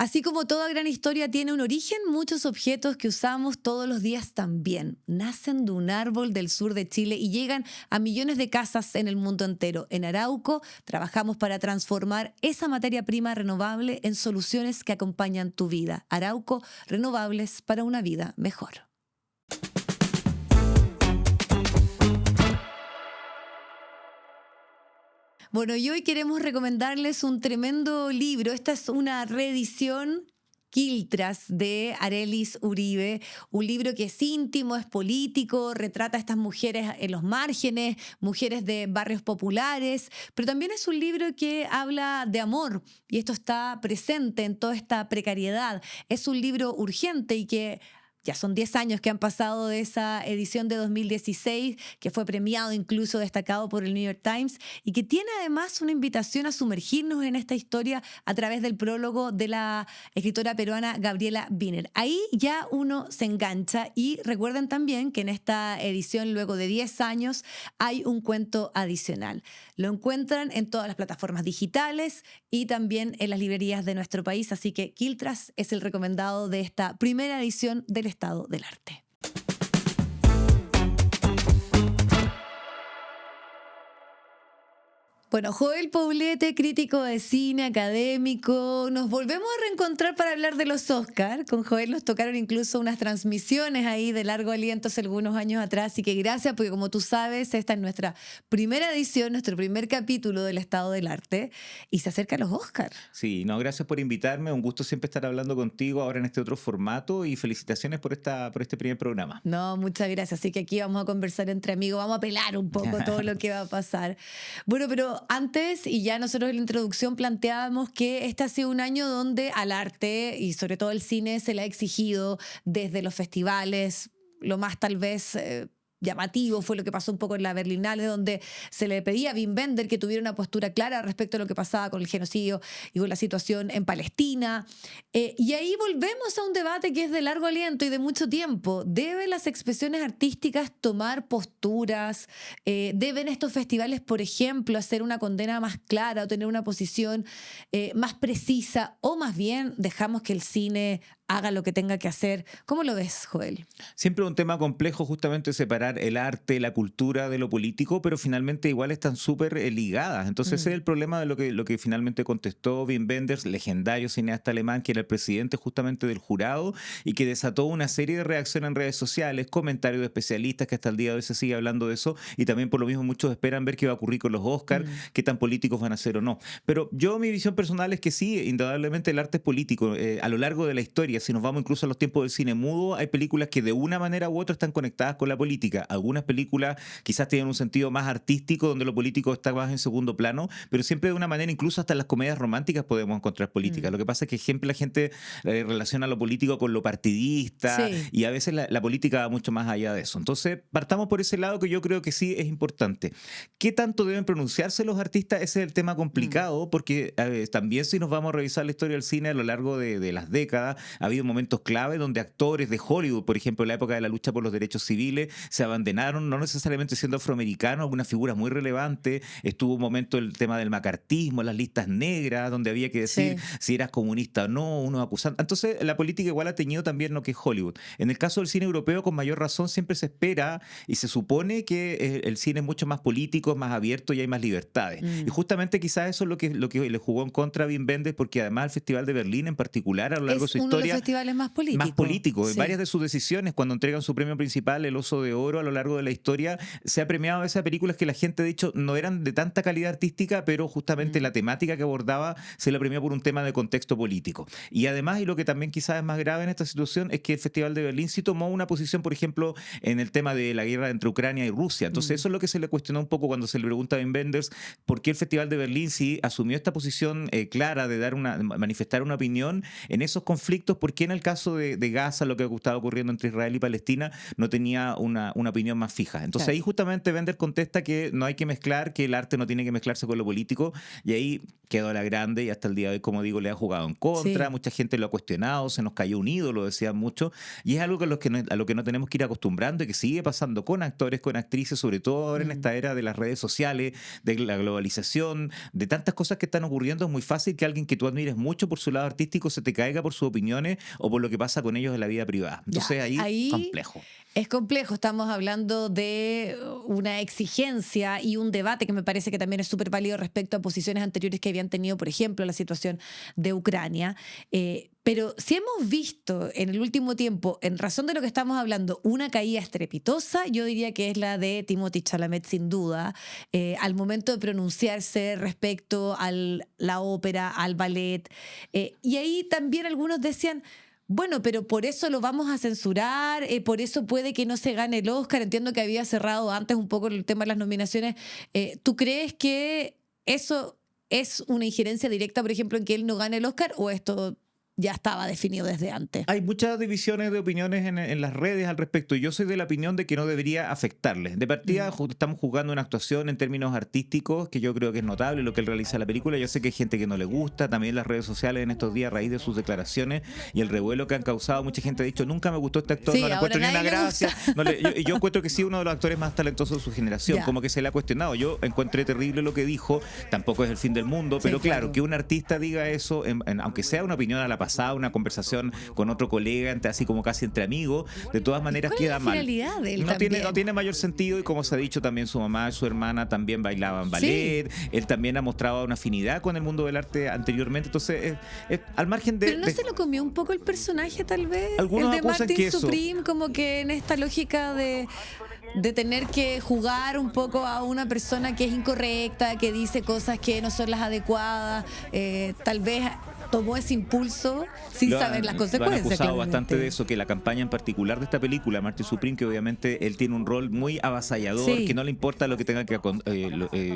Así como toda gran historia tiene un origen, muchos objetos que usamos todos los días también nacen de un árbol del sur de Chile y llegan a millones de casas en el mundo entero. En Arauco trabajamos para transformar esa materia prima renovable en soluciones que acompañan tu vida. Arauco, renovables para una vida mejor. Bueno, y hoy queremos recomendarles un tremendo libro. Esta es una reedición Quiltras de Arelis Uribe, un libro que es íntimo, es político, retrata a estas mujeres en los márgenes, mujeres de barrios populares, pero también es un libro que habla de amor y esto está presente en toda esta precariedad. Es un libro urgente y que ya son 10 años que han pasado de esa edición de 2016, que fue premiado, incluso destacado por el New York Times, y que tiene además una invitación a sumergirnos en esta historia a través del prólogo de la escritora peruana Gabriela Wiener. Ahí ya uno se engancha y recuerden también que en esta edición, luego de 10 años, hay un cuento adicional. Lo encuentran en todas las plataformas digitales y también en las librerías de nuestro país, así que Quiltras es el recomendado de esta primera edición del Estado del Arte. Bueno, Joel Poblete, crítico de cine, académico. Nos volvemos a reencontrar para hablar de los Oscar. Con Joel nos tocaron incluso unas transmisiones ahí de largo aliento hace algunos años atrás. Así que gracias, porque como tú sabes, esta es nuestra primera edición, nuestro primer capítulo del Estado del Arte. Y se acercan los Oscar. Sí, no, gracias por invitarme. Un gusto siempre estar hablando contigo ahora en este otro formato y felicitaciones por este primer programa. No, muchas gracias. Así que aquí vamos a conversar entre amigos, vamos a pelar un poco todo lo que va a pasar. Bueno, pero antes, y ya nosotros en la introducción planteábamos que este ha sido un año donde al arte y sobre todo al cine se le ha exigido desde los festivales, lo más tal vez llamativo fue lo que pasó un poco en la Berlinale, donde se le pedía a Wim Wenders que tuviera una postura clara respecto a lo que pasaba con el genocidio y con la situación en Palestina. Y ahí volvemos a un debate que es de largo aliento y de mucho tiempo. ¿Deben las expresiones artísticas tomar posturas? ¿Deben estos festivales, por ejemplo, hacer una condena más clara o tener una posición más precisa? ¿O más bien dejamos que el cine haga lo que tenga que hacer? ¿Cómo lo ves, Joel? Siempre un tema complejo justamente separar el arte, la cultura de lo político, pero finalmente igual están súper ligadas. Entonces ese es el problema de lo que finalmente contestó Wim Wenders, legendario cineasta alemán, que era el presidente justamente del jurado y que desató una serie de reacciones en redes sociales, comentarios de especialistas que hasta el día de hoy se sigue hablando de eso y también por lo mismo muchos esperan ver qué va a ocurrir con los Oscars, qué tan políticos van a ser o no. Pero mi visión personal es que sí, indudablemente el arte es político. A lo largo de la historia, si nos vamos incluso a los tiempos del cine mudo, hay películas que de una manera u otra están conectadas con la política. Algunas películas quizás tienen un sentido más artístico, donde lo político está más en segundo plano, pero siempre de una manera, incluso hasta en las comedias románticas podemos encontrar política. Lo que pasa es que siempre la gente relaciona lo político con lo partidista, sí, y a veces la política va mucho más allá de eso. Entonces, partamos por ese lado que yo creo que sí es importante. ¿Qué tanto deben pronunciarse los artistas? Ese es el tema complicado, porque también si nos vamos a revisar la historia del cine a lo largo de las décadas, ha habido momentos clave donde actores de Hollywood, por ejemplo, en la época de la lucha por los derechos civiles, se abandonaron, no necesariamente siendo afroamericanos, algunas figuras muy relevantes. Estuvo un momento el tema del macartismo, las listas negras, donde había que decir si eras comunista o no, uno acusando. Entonces, la política igual ha teñido también lo que es Hollywood. En el caso del cine europeo, con mayor razón, siempre se espera y se supone que el cine es mucho más político, más abierto y hay más libertades. Y justamente quizás eso es lo que le jugó en contra a Wim Wenders, porque además el Festival de Berlín en particular, a lo largo de su historia, uno de los festivales más políticos. Más políticos. Sí. En varias de sus decisiones, cuando entregan su premio principal, el Oso de Oro, a lo largo de la historia, se ha premiado esas películas que la gente, de hecho, no eran de tanta calidad artística, pero justamente la temática que abordaba se la premió por un tema de contexto político. Y además, y lo que también quizás es más grave en esta situación, es que el Festival de Berlín sí tomó una posición, por ejemplo, en el tema de la guerra entre Ucrania y Rusia. Entonces, eso es lo que se le cuestionó un poco cuando se le pregunta a Wim Wenders por qué el Festival de Berlín sí asumió esta posición clara de manifestar una opinión en esos conflictos por qué en el caso de Gaza, lo que estaba ocurriendo entre Israel y Palestina, no tenía una opinión más fija. Entonces Claro. ahí justamente Bender contesta que no hay que mezclar, que el arte no tiene que mezclarse con lo político, y ahí quedó a la grande y hasta el día de hoy, como digo, le ha jugado en contra, Sí. mucha gente lo ha cuestionado, se nos cayó un ídolo, decían mucho, y es algo que a lo que no tenemos que ir acostumbrando y que sigue pasando con actores, con actrices, sobre todo ahora en esta era de las redes sociales, de la globalización, de tantas cosas que están ocurriendo. Es muy fácil que alguien que tú admires mucho por su lado artístico se te caiga por sus opiniones o por lo que pasa con ellos en la vida privada. Ya, Entonces ahí complejo. es complejo, estamos hablando de una exigencia y un debate que me parece que también es súper válido respecto a posiciones anteriores que habían tenido, por ejemplo, la situación de Ucrania. Pero si hemos visto en el último tiempo, en razón de lo que estamos hablando, una caída estrepitosa, yo diría que es la de Timothée Chalamet, sin duda, al momento de pronunciarse respecto a la ópera, al ballet. Y ahí también algunos decían, bueno, pero por eso lo vamos a censurar, por eso puede que no se gane el Oscar. Entiendo que había cerrado antes un poco el tema de las nominaciones. ¿Tú crees que eso es una injerencia directa, por ejemplo, en que él no gane el Oscar, o esto ya estaba definido desde antes? Hay muchas divisiones de opiniones en las redes al respecto. Yo soy de la opinión de que no debería afectarles. De partida, estamos jugando una actuación en términos artísticos que yo creo que es notable lo que él realiza en la película. Yo sé que hay gente que no le gusta, también las redes sociales en estos días a raíz de sus declaraciones y el revuelo que han causado. Mucha gente ha dicho, nunca me gustó este actor, Sí, no le encuentro ni ahora una nadie le gracia. Yo encuentro que sí, uno de los actores más talentosos de su generación, Ya. como que se le ha cuestionado. Yo encontré terrible lo que dijo, tampoco es el fin del mundo, pero Sí, claro, claro. que un artista diga eso, aunque sea una opinión a la pasada, una conversación con otro colega, así como casi entre amigos, de todas maneras ¿Cuál es queda la mal. finalidad de él No tiene, también? no tiene mayor sentido, y como se ha dicho también, su mamá y su hermana también bailaban ballet. Él también ha mostrado una afinidad con el mundo del arte anteriormente. Entonces, al margen de... Pero no se lo comió un poco el personaje, tal vez. Algunos El de acusan Martin que eso. Supreme, como que en esta lógica de tener que jugar un poco a una persona que es incorrecta, que dice cosas que no son las adecuadas, tal vez tomó ese impulso sin saber las Lo han consecuencias. acusado bastante claramente. de eso, que la campaña en particular de esta película, Martin Supreme, que obviamente él tiene un rol muy avasallador, Sí. que no le importa lo que tenga que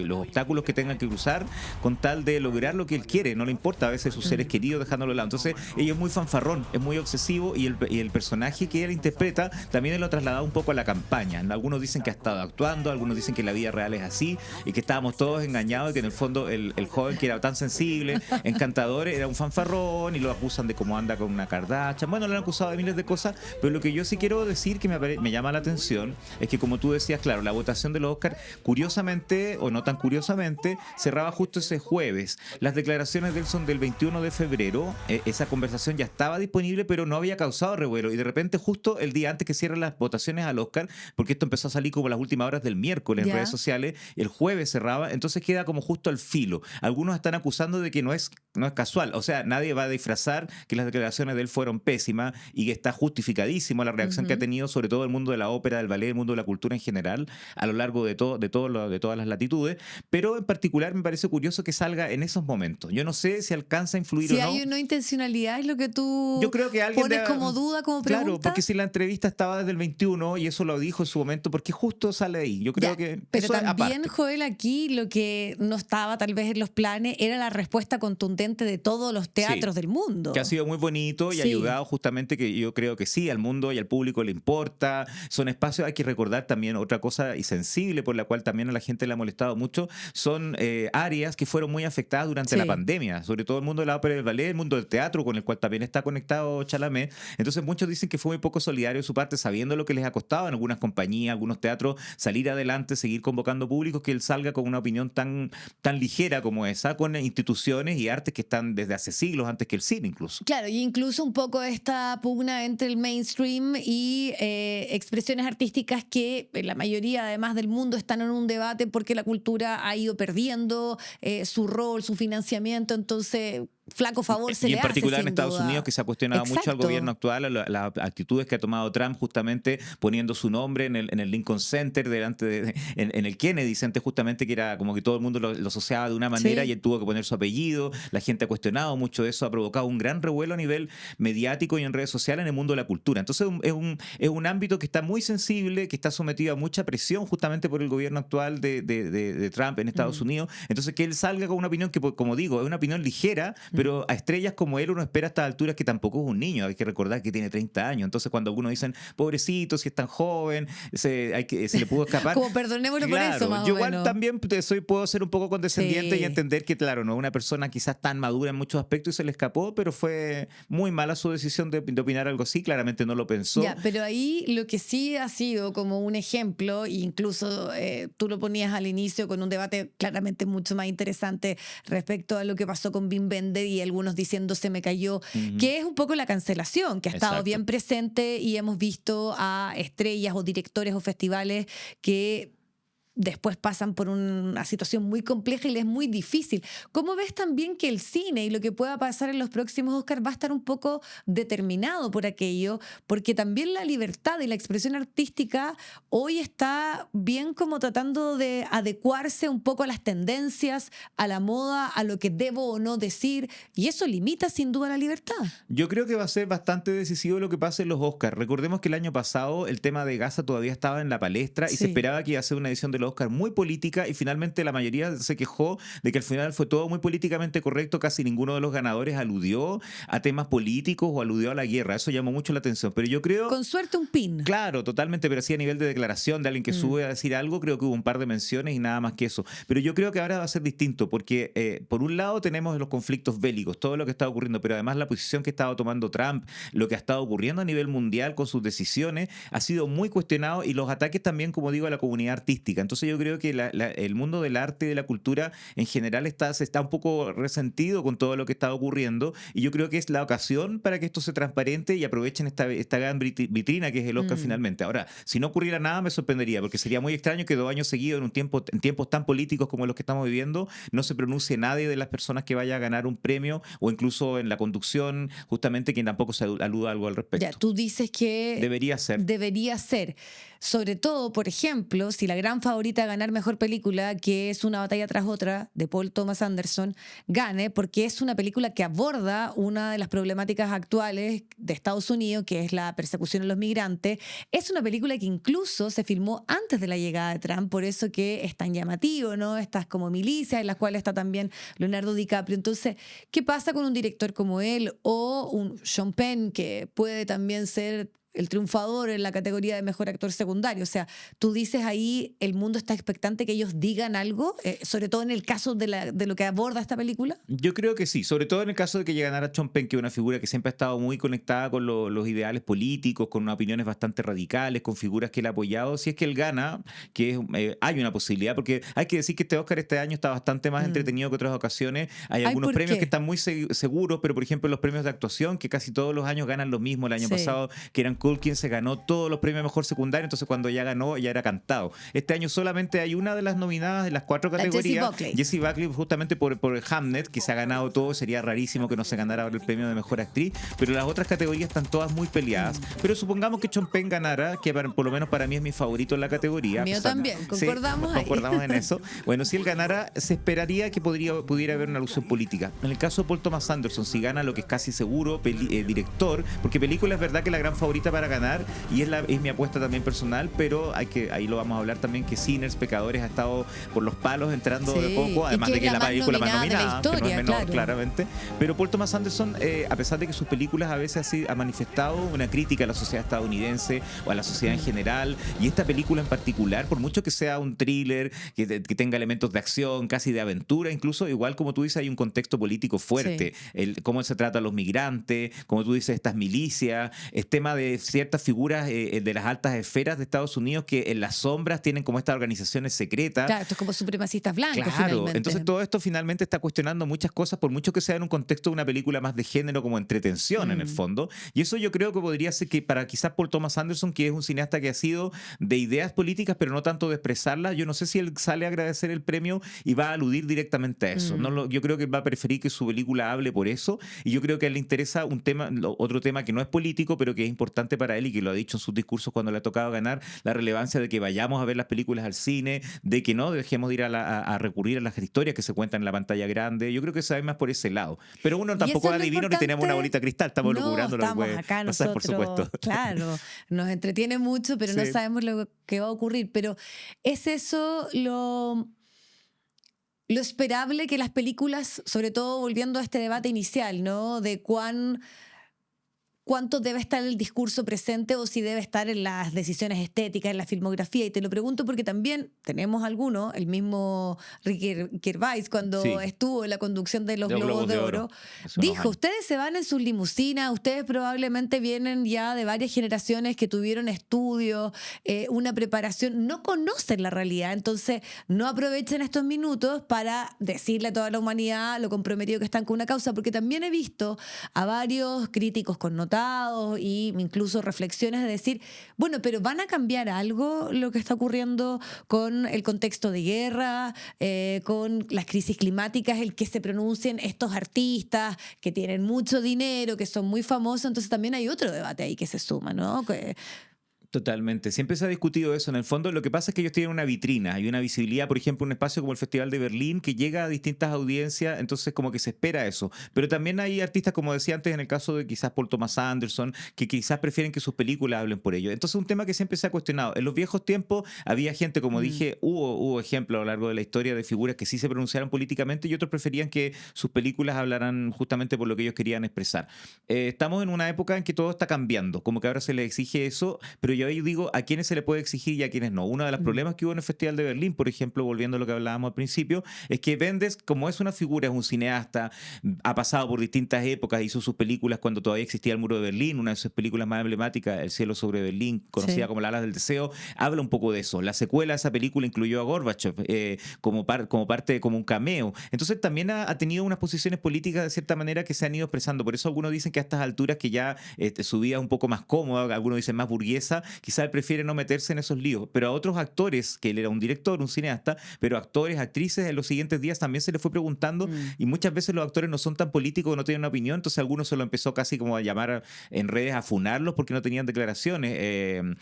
los obstáculos que tengan que cruzar con tal de lograr lo que él quiere. No le importa a veces sus seres queridos dejándolo de lado. Entonces, ella es muy fanfarrón, es muy obsesivo, y el personaje que él interpreta también lo ha trasladado un poco a la campaña. Algunos dicen que ha estado actuando, algunos dicen que la vida real es así y que estábamos todos engañados, y que en el fondo el joven que era tan sensible, encantador, era un fanfarrón, y lo acusan de cómo anda con una Kardashian. Bueno, lo han acusado de miles de cosas, pero lo que yo sí quiero decir que me llama la atención es que, como tú decías, claro, la votación de los Oscars, curiosamente o no tan curiosamente, cerraba justo ese jueves. Las declaraciones de él son del 21 de febrero. Esa conversación ya estaba disponible, pero no había causado revuelo, y de repente justo el día antes que cierran las votaciones al Oscar, porque esto empezó a salir como las últimas horas del miércoles en Ya. redes sociales, el jueves cerraba, entonces queda como justo al filo. Algunos están acusando de que no es casual, o sea, nadie va a disfrazar que las declaraciones de él fueron pésimas, y que está justificadísima la reacción que ha tenido, sobre todo el mundo de la ópera, del ballet, el mundo de la cultura en general, a lo largo de todas las latitudes, pero en particular me parece curioso que salga en esos momentos. Yo no sé si alcanza a influir Si o no. hay una intencionalidad, es lo que tú Yo creo que alguien pones como duda, como pregunta. Claro, porque si la entrevista estaba desde el 21 y eso lo dijo en su momento, porque justo sale ahí. Yo creo Ya, que pero eso es también, aparte. Joel, aquí lo que no estaba tal vez en los planes era la respuesta contundente de todos los teatros del mundo. Que ha sido muy bonito y ha Sí. ayudado justamente, que yo creo que sí, al mundo y al público le importa. Son espacios, hay que recordar también otra cosa y sensible, por la cual también a la gente le ha molestado mucho, son áreas que fueron muy afectadas durante Sí. la pandemia, sobre todo el mundo de la ópera y del ballet, el mundo del teatro, con el cual también está conectado Chalamet. Entonces muchos dicen que fue muy poco solidario de su parte, sabiendo lo que les ha costado en algunas compañías, algunos teatros, salir adelante, seguir convocando públicos, que él salga con una opinión tan ligera como esa, con instituciones y artes que están desde hace siglos, antes que el cine incluso. Claro, y incluso un poco esta pugna entre el mainstream y expresiones artísticas que la mayoría, además del mundo, están en un debate porque la cultura ha ido perdiendo su rol, su financiamiento, entonces flaco favor se y le en hace, particular en sin Estados duda. Unidos, que se ha cuestionado mucho al Exacto. gobierno actual, las actitudes que ha tomado Trump, justamente poniendo su nombre en el Lincoln Center, en el Kennedy Center, justamente, que era como que todo el mundo lo asociaba de una manera, Sí. y él tuvo que poner su apellido. La gente ha cuestionado mucho eso, ha provocado un gran revuelo a nivel mediático y en redes sociales en el mundo de la cultura. Entonces es un ámbito que está muy sensible, que está sometido a mucha presión justamente por el gobierno actual de Trump en Estados Unidos. Entonces, que él salga con una opinión que, como digo, es una opinión ligera, pero a estrellas como él uno espera a estas alturas que tampoco es un niño, hay que recordar que tiene 30 años, entonces cuando algunos dicen, pobrecito, si es tan joven, se le pudo escapar. Como perdonémoslo por eso, más yo o igual menos. también puedo ser un poco condescendiente Sí. y entender que, claro, no es una persona quizás tan madura en muchos aspectos y se le escapó, pero fue muy mala su decisión de opinar algo así, claramente no lo pensó. Ya, pero ahí lo que sí ha sido como un ejemplo, e incluso tú lo ponías al inicio con un debate claramente mucho más interesante respecto a lo que pasó con Wim Wenders y algunos diciendo se me cayó, que es un poco la cancelación, que ha estado Exacto. bien presente y hemos visto a estrellas o directores o festivales que después pasan por una situación muy compleja y les es muy difícil. ¿Cómo ves también que el cine y lo que pueda pasar en los próximos Oscars va a estar un poco determinado por aquello? Porque también la libertad y la expresión artística hoy está bien como tratando de adecuarse un poco a las tendencias, a la moda, a lo que debo o no decir, y eso limita sin duda la libertad. Yo creo que va a ser bastante decisivo lo que pase en los Oscars. Recordemos que el año pasado el tema de Gaza todavía estaba en la palestra y Sí. se esperaba que iba a ser una edición de los Oscars muy política y finalmente la mayoría se quejó de que al final fue todo muy políticamente correcto, casi ninguno de los ganadores aludió a temas políticos o aludió a la guerra. Eso llamó mucho la atención, pero yo creo... Con suerte un pin. Claro, totalmente, pero sí a nivel de declaración de alguien que sube a decir algo, creo que hubo un par de menciones y nada más que eso. Pero yo creo que ahora va a ser distinto, porque por un lado tenemos los conflictos bélicos, todo lo que está ocurriendo, pero además la posición que estaba tomando Trump, lo que ha estado ocurriendo a nivel mundial con sus decisiones, ha sido muy cuestionado y los ataques también, como digo, a la comunidad artística. Entonces yo creo que el mundo del arte y de la cultura en general se está un poco resentido con todo lo que está ocurriendo y yo creo que es la ocasión para que esto se transparente y aprovechen esta gran vitrina que es el Oscar finalmente. Ahora, si no ocurriera nada me sorprendería porque sería muy extraño que 2 años seguidos en tiempos tan políticos como los que estamos viviendo no se pronuncie nadie de las personas que vaya a ganar un premio o incluso en la conducción justamente quien tampoco se aluda algo al respecto. Ya, tú dices que Debería ser. debería ser. Sobre todo, por ejemplo, si la gran favorita a ganar mejor película, que es Una batalla tras otra, de Paul Thomas Anderson, gane, porque es una película que aborda una de las problemáticas actuales de Estados Unidos, que es la persecución a los migrantes. Es una película que incluso se filmó antes de la llegada de Trump, por eso que es tan llamativo, ¿no? Estas como milicias, en las cuales está también Leonardo DiCaprio. Entonces, ¿qué pasa con un director como él o un Sean Penn, que puede también ser el triunfador en la categoría de mejor actor secundario? O sea, tú dices ahí, el mundo está expectante que ellos digan algo, sobre todo en el caso de lo que aborda esta película. Yo creo que sí, sobre todo en el caso de que ganara Sean Penn, que es una figura que siempre ha estado muy conectada con los ideales políticos, con unas opiniones bastante radicales, con figuras que él ha apoyado. Si es que él gana, hay una posibilidad, porque hay que decir que este Oscar este año está bastante más entretenido que otras ocasiones. Hay algunos ¿por premios qué? que están muy seguros, pero por ejemplo los premios de actuación, que casi todos los años ganan lo mismo. El año Sí. pasado, que eran Culkin se ganó todos los premios mejor secundario, entonces cuando ya ganó ya era cantado. Este año solamente hay una de las nominadas en las 4 categorías, Jessie Buckley, justamente por Hamnet, que se ha ganado todo. Sería rarísimo que no se ganara ahora el premio de mejor actriz, pero las otras categorías están todas muy peleadas. Pero supongamos que Sean Penn ganara, que por lo menos para mí es mi favorito en la categoría. Mío también, concordamos sí, ahí. concordamos en eso. Bueno, si él ganara, se esperaría que pudiera haber una alusión política. En el caso de Paul Thomas Anderson, si gana, lo que es casi seguro, director, porque película es verdad que es la gran favorita para ganar y es mi apuesta también personal, pero ahí lo vamos a hablar también, que Sinners, Pecadores, ha estado por los palos entrando de poco, además de que es la película más nominada, que no es menor, claramente. Pero Paul Thomas Anderson, a pesar de que sus películas a veces ha manifestado una crítica a la sociedad estadounidense o a la sociedad en general, y esta película en particular, por mucho que sea un thriller, que tenga elementos de acción, casi de aventura, incluso, igual como tú dices, hay un contexto político fuerte, cómo se trata a los migrantes, como tú dices, estas milicias, el tema de ciertas figuras de las altas esferas de Estados Unidos que en las sombras tienen como estas organizaciones secretas. Claro, esto es como supremacistas blancos, Claro, finalmente. entonces todo esto finalmente está cuestionando muchas cosas, por mucho que sea en un contexto de una película más de género, como entretención en el fondo. Y eso yo creo que podría ser que para quizás Paul Thomas Anderson, que es un cineasta que ha sido de ideas políticas, pero no tanto de expresarlas, yo no sé si él sale a agradecer el premio y va a aludir directamente a eso. Yo creo que va a preferir que su película hable por eso, y yo creo que a él le interesa otro tema que no es político, pero que es importante para él y que lo ha dicho en sus discursos cuando le ha tocado ganar, la relevancia de que vayamos a ver las películas al cine, de que no dejemos de ir a recurrir a las historias que se cuentan en la pantalla grande. Yo creo que sabe más por ese lado. Pero uno tampoco es adivino ni tenemos una bolita de cristal, estamos logrando lo que puede acá pasar, por supuesto. Claro, nos entretiene mucho, pero no sabemos lo que va a ocurrir. Pero es eso lo esperable que las películas, sobre todo volviendo a este debate inicial, ¿no? De cuánto debe estar el discurso presente o si debe estar en las decisiones estéticas, en la filmografía. Y te lo pregunto porque también tenemos algunos, el mismo Ricky Gervais, cuando Sí, estuvo en la conducción de los de los Globos Globos de de Oro, Oro, hace unos dijo, años. ustedes se van en sus limusinas, ustedes probablemente vienen ya de varias generaciones que tuvieron estudios, una preparación, no conocen la realidad, entonces no aprovechen estos minutos para decirle a toda la humanidad lo comprometido que están con una causa, porque también he visto a varios críticos connotados y incluso reflexiones de decir, bueno, pero ¿van a cambiar algo lo que está ocurriendo con el contexto de guerra, con las crisis climáticas, el que se pronuncien estos artistas que tienen mucho dinero, que son muy famosos? Entonces también hay otro debate ahí que se suma, ¿no? Totalmente. Siempre se ha discutido eso. En el fondo, lo que pasa es que ellos tienen una vitrina y una visibilidad, por ejemplo, un espacio como el Festival de Berlín que llega a distintas audiencias, entonces como que se espera eso. Pero también hay artistas, como decía antes, en el caso de quizás Paul Thomas Anderson, que quizás prefieren que sus películas hablen por ello. Entonces, un tema que siempre se ha cuestionado. En los viejos tiempos había gente, como dije, hubo ejemplos a lo largo de la historia de figuras que sí se pronunciaron políticamente y otros preferían que sus películas hablaran justamente por lo que ellos querían expresar. Estamos en una época en que todo está cambiando, como que ahora se le exige eso, pero yo ahí digo a quiénes se le puede exigir y a quiénes no. Uno de los problemas que hubo en el Festival de Berlín, por ejemplo, volviendo a lo que hablábamos al principio, es que Wenders, como es una figura, es un cineasta, ha pasado por distintas épocas, hizo sus películas cuando todavía existía el Muro de Berlín, una de sus películas más emblemáticas, El cielo sobre Berlín, conocida Sí. como Las alas del deseo, habla un poco de eso. La secuela de esa película incluyó a Gorbachev como parte, como un cameo. Entonces también ha tenido unas posiciones políticas de cierta manera que se han ido expresando. Por eso algunos dicen que a estas alturas que ya su vida es un poco más cómoda, algunos dicen más burguesa, quizás él prefiere no meterse en esos líos. Pero a otros actores, que él era un director, un cineasta, pero actores, actrices, en los siguientes días también se le fue preguntando y muchas veces los actores no son tan políticos, no tienen una opinión, entonces algunos se lo empezó casi como a llamar en redes a funarlos porque no tenían declaraciones.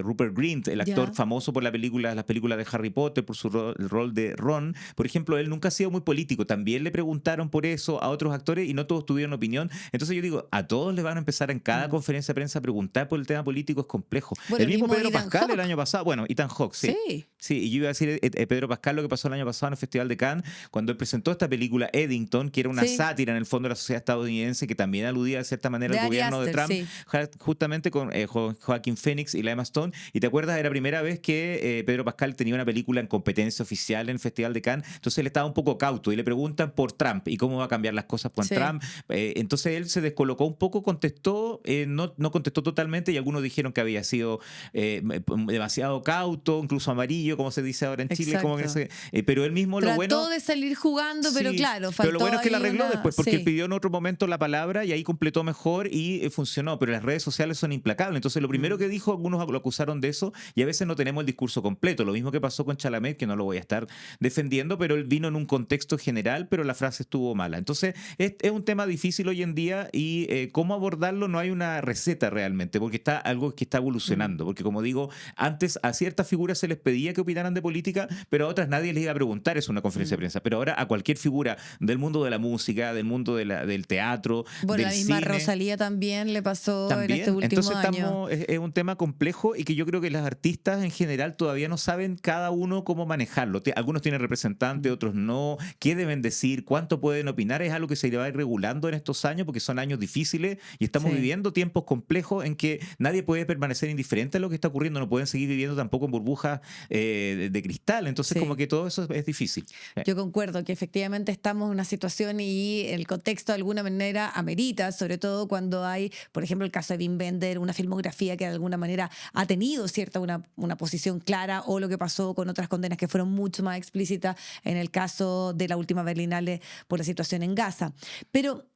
Rupert Grint, el actor Ya. famoso por las películas de Harry Potter, por su el rol de Ron, por ejemplo, él nunca ha sido muy político. También le preguntaron por eso a otros actores y no todos tuvieron opinión. Entonces yo digo, a todos les van a empezar en cada conferencia de prensa a preguntar por el tema político, es complejo. Bueno, El mismo mismo Pedro Ethan Pascal el Hawke. año pasado, bueno, Ethan Hawke, sí. Sí. Sí, y yo iba a decir Pedro Pascal lo que pasó el año pasado en el Festival de Cannes, cuando él presentó esta película Eddington, que era una Sí. sátira en el fondo de la sociedad estadounidense, que también aludía de cierta manera De al Ari gobierno de Aster, Trump, sí. justamente con Joaquin Phoenix y la Emma Stone. Y te acuerdas, era la primera vez que Pedro Pascal tenía una película en competencia oficial en el Festival de Cannes, entonces él estaba un poco cauto y le preguntan por Trump y cómo va a cambiar las cosas con Sí. Trump. Entonces él se descolocó un poco, contestó, no contestó totalmente y algunos dijeron que había sido demasiado cauto, incluso amarillo, como se dice ahora en Chile, como que Exacto. pero él mismo lo Trató bueno... de salir jugando, pero Sí, claro, pero lo faltó bueno es que la ahí arregló una... después porque él Sí. pidió en otro momento la palabra y ahí completó mejor y funcionó, pero las redes sociales son implacables. Entonces lo primero que dijo, algunos lo acusaron de eso y a veces no tenemos el discurso completo. Lo mismo que pasó con Chalamet, que no lo voy a estar defendiendo, pero él vino en un contexto general, pero la frase estuvo mala. Entonces es un tema difícil hoy en día y cómo abordarlo no hay una receta realmente, porque está algo que está evolucionando. Porque como digo, antes a ciertas figuras se les pedía que opinaran de política, pero a otras nadie les iba a preguntar eso en una conferencia de prensa. Pero ahora a cualquier figura del mundo de la música, del mundo del teatro, Bueno, del la misma cine... Rosalía también le pasó en este También, último entonces año. es un tema complejo y que yo creo que los artistas en general todavía no saben cada uno cómo manejarlo. Algunos tienen representantes, otros no. ¿Qué deben decir? ¿Cuánto pueden opinar? Es algo que se va a ir regulando en estos años porque son años difíciles y estamos Sí. viviendo tiempos complejos en que nadie puede permanecer indiferente a lo que está ocurriendo. No pueden seguir viviendo tampoco en burbujas de cristal. Entonces Sí. como que todo eso es difícil. Yo concuerdo que efectivamente estamos en una situación y el contexto de alguna manera amerita, sobre todo cuando hay, por ejemplo, el caso de Wim Wenders, una filmografía que de alguna manera ha tenido cierta una posición clara, o lo que pasó con otras condenas que fueron mucho más explícitas en el caso de la última Berlinale por la situación en Gaza. Pero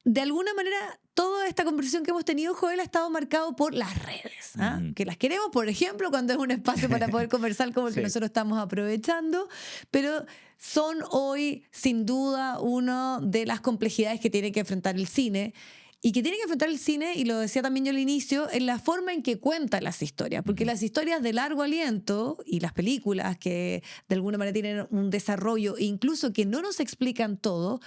de alguna manera, toda esta conversación que hemos tenido, Joel, ha estado marcado por las redes, ¿ah? Que las queremos, por ejemplo, cuando es un espacio para poder conversar como el que Sí. nosotros estamos aprovechando, pero son hoy, sin duda, una de las complejidades que tiene que enfrentar el cine. Y que tiene que enfrentar el cine, y lo decía también yo al inicio, en la forma en que cuentan las historias. Porque las historias de largo aliento y las películas que de alguna manera tienen un desarrollo, e incluso que no nos explican todo,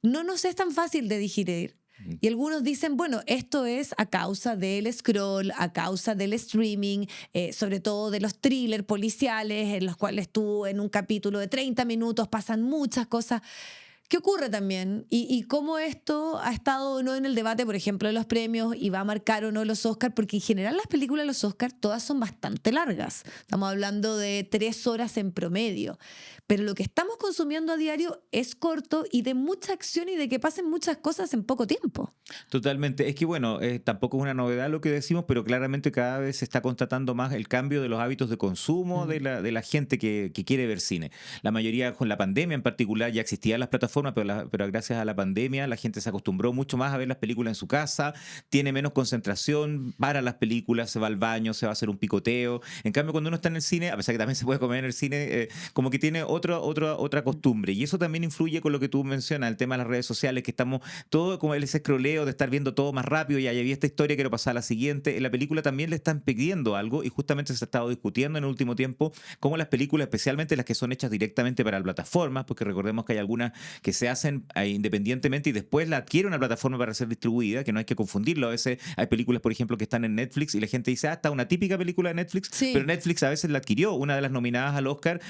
no nos es tan fácil de digerir. Y algunos dicen, bueno, esto es a causa del scroll, a causa del streaming, sobre todo de los thrillers policiales, en los cuales tú en un capítulo de 30 minutos pasan muchas cosas. ¿Qué ocurre también? Y cómo esto ha estado o no en el debate, por ejemplo, de los premios y va a marcar o no los Oscars, porque en general las películas de los Oscars todas son bastante largas. Estamos hablando de 3 horas en promedio. Pero lo que estamos consumiendo a diario es corto y de mucha acción y de que pasen muchas cosas en poco tiempo. Totalmente. Es que bueno, tampoco es una novedad lo que decimos, pero claramente cada vez se está constatando más el cambio de los hábitos de consumo de la gente que quiere ver cine. La mayoría con la pandemia en particular ya existían las plataformas, pero gracias a la pandemia la gente se acostumbró mucho más a ver las películas en su casa, tiene menos concentración para las películas, se va al baño, se va a hacer un picoteo. En cambio, cuando uno está en el cine, a pesar que también se puede comer en el cine, como que tiene otra costumbre. Y eso también influye con lo que tú mencionas, el tema de las redes sociales, que estamos todo como ese scrolleo de estar viendo todo más rápido, ya vi esta historia, quiero pasar a la siguiente. En la película también le están pidiendo algo y justamente se ha estado discutiendo en el último tiempo cómo las películas, especialmente las que son hechas directamente para plataformas, porque recordemos que hay algunas que se hacen independientemente y después la adquiere una plataforma para ser distribuida, que no hay que confundirlo. A veces hay películas, por ejemplo, que están en Netflix y la gente dice, está una típica película de Netflix, Sí. pero Netflix a veces la adquirió. Una de las nominadas al Oscar,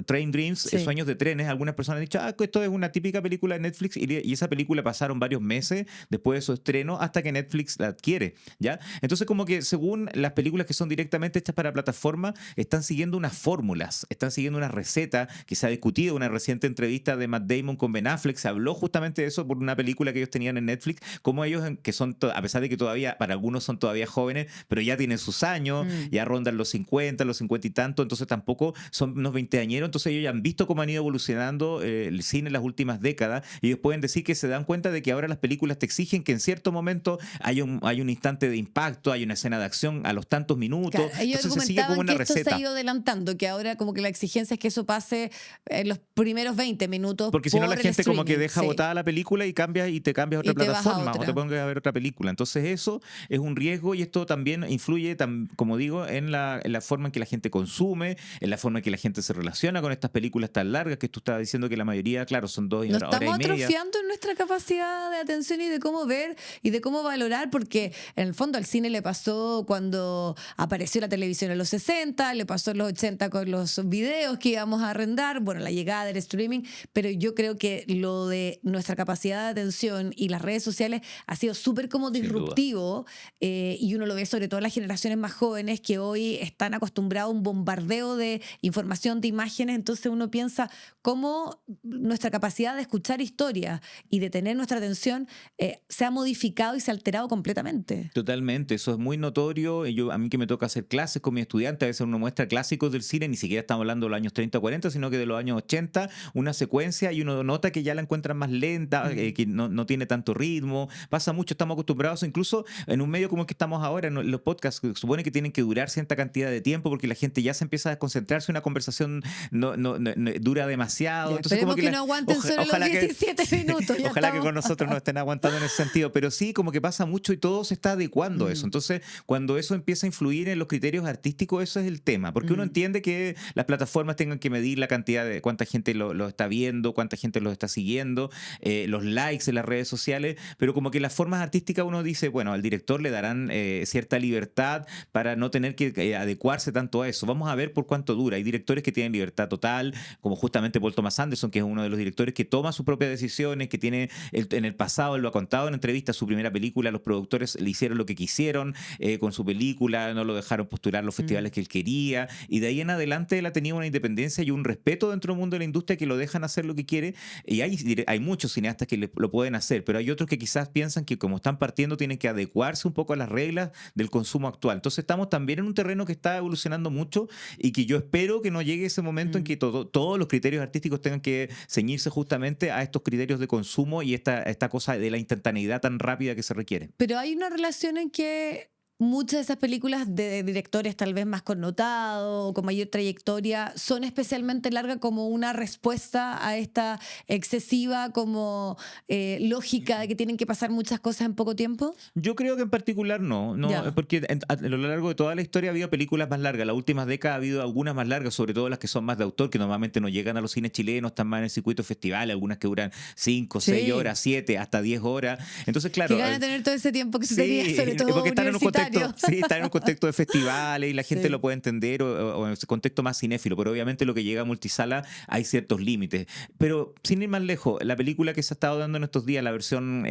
Train Dreams, Sí. Sueños de Trenes, algunas personas han dicho, esto es una típica película de Netflix y esa película pasaron varios meses después de su estreno hasta que Netflix la adquiere, ¿ya? Entonces como que según las películas que son directamente hechas para plataforma, están siguiendo unas fórmulas, están siguiendo una receta que se ha discutido. Una reciente entrevista de Matt Damon con Ben Affleck se habló justamente de eso por una película que ellos tenían en Netflix, como ellos, que son, a pesar de que todavía, para algunos son todavía jóvenes, pero ya tienen sus años, ya rondan los 50 y tanto, entonces tampoco son unos 20añeros, entonces ellos ya han visto cómo han ido evolucionando el cine en las últimas décadas y ellos pueden decir que se dan cuenta de que ahora las películas te exigen que en cierto momento hay un instante de impacto, hay una escena de acción a los tantos minutos, Claro, ellos entonces se sigue como argumentaban una que esto se receta. ha ido adelantando, que ahora como que la exigencia es que eso pase en los primeros 20 minutos. Porque si no la por el gente como que streaming, deja sí. botada la película y cambia y te cambias a otra Y te vas a plataforma o otra. te pongas a ver otra película. Entonces eso es un riesgo y esto también influye, como digo, en la forma en que la gente consume, en la forma en que la gente se relaciona con estas películas tan largas que tú estabas diciendo que la mayoría, claro, son 2 Nos horas y estamos media. atrofiando en nuestra capacidad de atención y de cómo ver y de cómo valorar, porque en el fondo al cine le pasó cuando apareció la televisión en los 60, le pasó en los 80 con los videos que íbamos a arrendar, bueno, la llegada del streaming, pero yo creo que lo de nuestra capacidad de atención y las redes sociales ha sido súper como Sin duda. disruptivo, y uno lo ve sobre todo en las generaciones más jóvenes que hoy están acostumbrados a un bombardeo de información, de imágenes, entonces uno piensa cómo nuestra capacidad de escuchar historias y de tener nuestra atención se ha modificado y se ha alterado completamente. Totalmente, eso es muy notorio. A mí que me toca hacer clases con mis estudiantes, a veces uno muestra clásicos del cine, ni siquiera estamos hablando de los años 30 o 40, sino que de los años 80, una secuencia y uno nota que ya la encuentran más lenta, que no tiene tanto ritmo. Pasa mucho, estamos acostumbrados, incluso en un medio como el que estamos ahora, en los podcasts, que supone que tienen que durar cierta cantidad de tiempo porque la gente ya se empieza a desconcentrarse, una conversación no dura demasiado. Ya, Entonces, como esperemos que no aguanten solo los 17 minutos. Ya ojalá que estamos. con nosotros no estén aguantando en ese sentido, pero sí, como que pasa mucho y todo se está adecuando a eso. Entonces, cuando eso empieza a influir en los criterios artísticos, eso es el tema, porque uno entiende que las plataformas tengan que medir la cantidad de cuánta gente lo está viendo, cuánta gente lo está siguiendo, los likes en las redes sociales, pero como que las formas artísticas uno dice, bueno, al director le darán cierta libertad para no tener que adecuarse tanto a eso. Vamos a ver por cuánto dura. Hay directores que tienen libertad total, como justamente Paul Thomas Anderson, que es uno de los directores que toma sus propias decisiones, que tiene en el pasado, él lo ha contado en entrevistas, su primera película, los productores le hicieron lo que quisieron con su película, no lo dejaron postular los festivales que él quería, y de ahí en adelante él ha tenido una independencia y un respeto dentro del mundo de la industria que lo dejan hacer lo que quiere, y hay muchos cineastas que lo pueden hacer, pero hay otros que quizás piensan que como están partiendo tienen que adecuarse un poco a las reglas del consumo actual. Entonces estamos también en un terreno que está evolucionando mucho y que yo espero que no llegue ese momento en que todos los criterios artísticos tengan que ceñirse justamente a estos criterios de consumo y esta cosa de la instantaneidad tan rápida que se requiere. Pero hay una relación en que muchas de esas películas de directores tal vez más connotados o con mayor trayectoria son especialmente largas como una respuesta a esta excesiva como lógica de que tienen que pasar muchas cosas en poco tiempo? Yo creo que en particular no, Ya. porque a lo largo de toda la historia ha habido películas más largas. Las últimas décadas ha habido algunas más largas, sobre todo las que son más de autor, que normalmente no llegan a los cines chilenos, están más en el circuito festival, algunas que duran 5, 6 Sí. horas, 7, hasta 10 horas. Entonces, Que claro, ganas de tener todo ese tiempo que se tenía, sobre todo porque están en un contexto, universitario. sí, están en un contexto de festivales y la gente Sí. lo puede entender o en ese contexto más cinéfilo, pero obviamente lo que llega a multisala hay ciertos límites. Pero sin ir más lejos, la película que se ha estado dando en estos días, la versión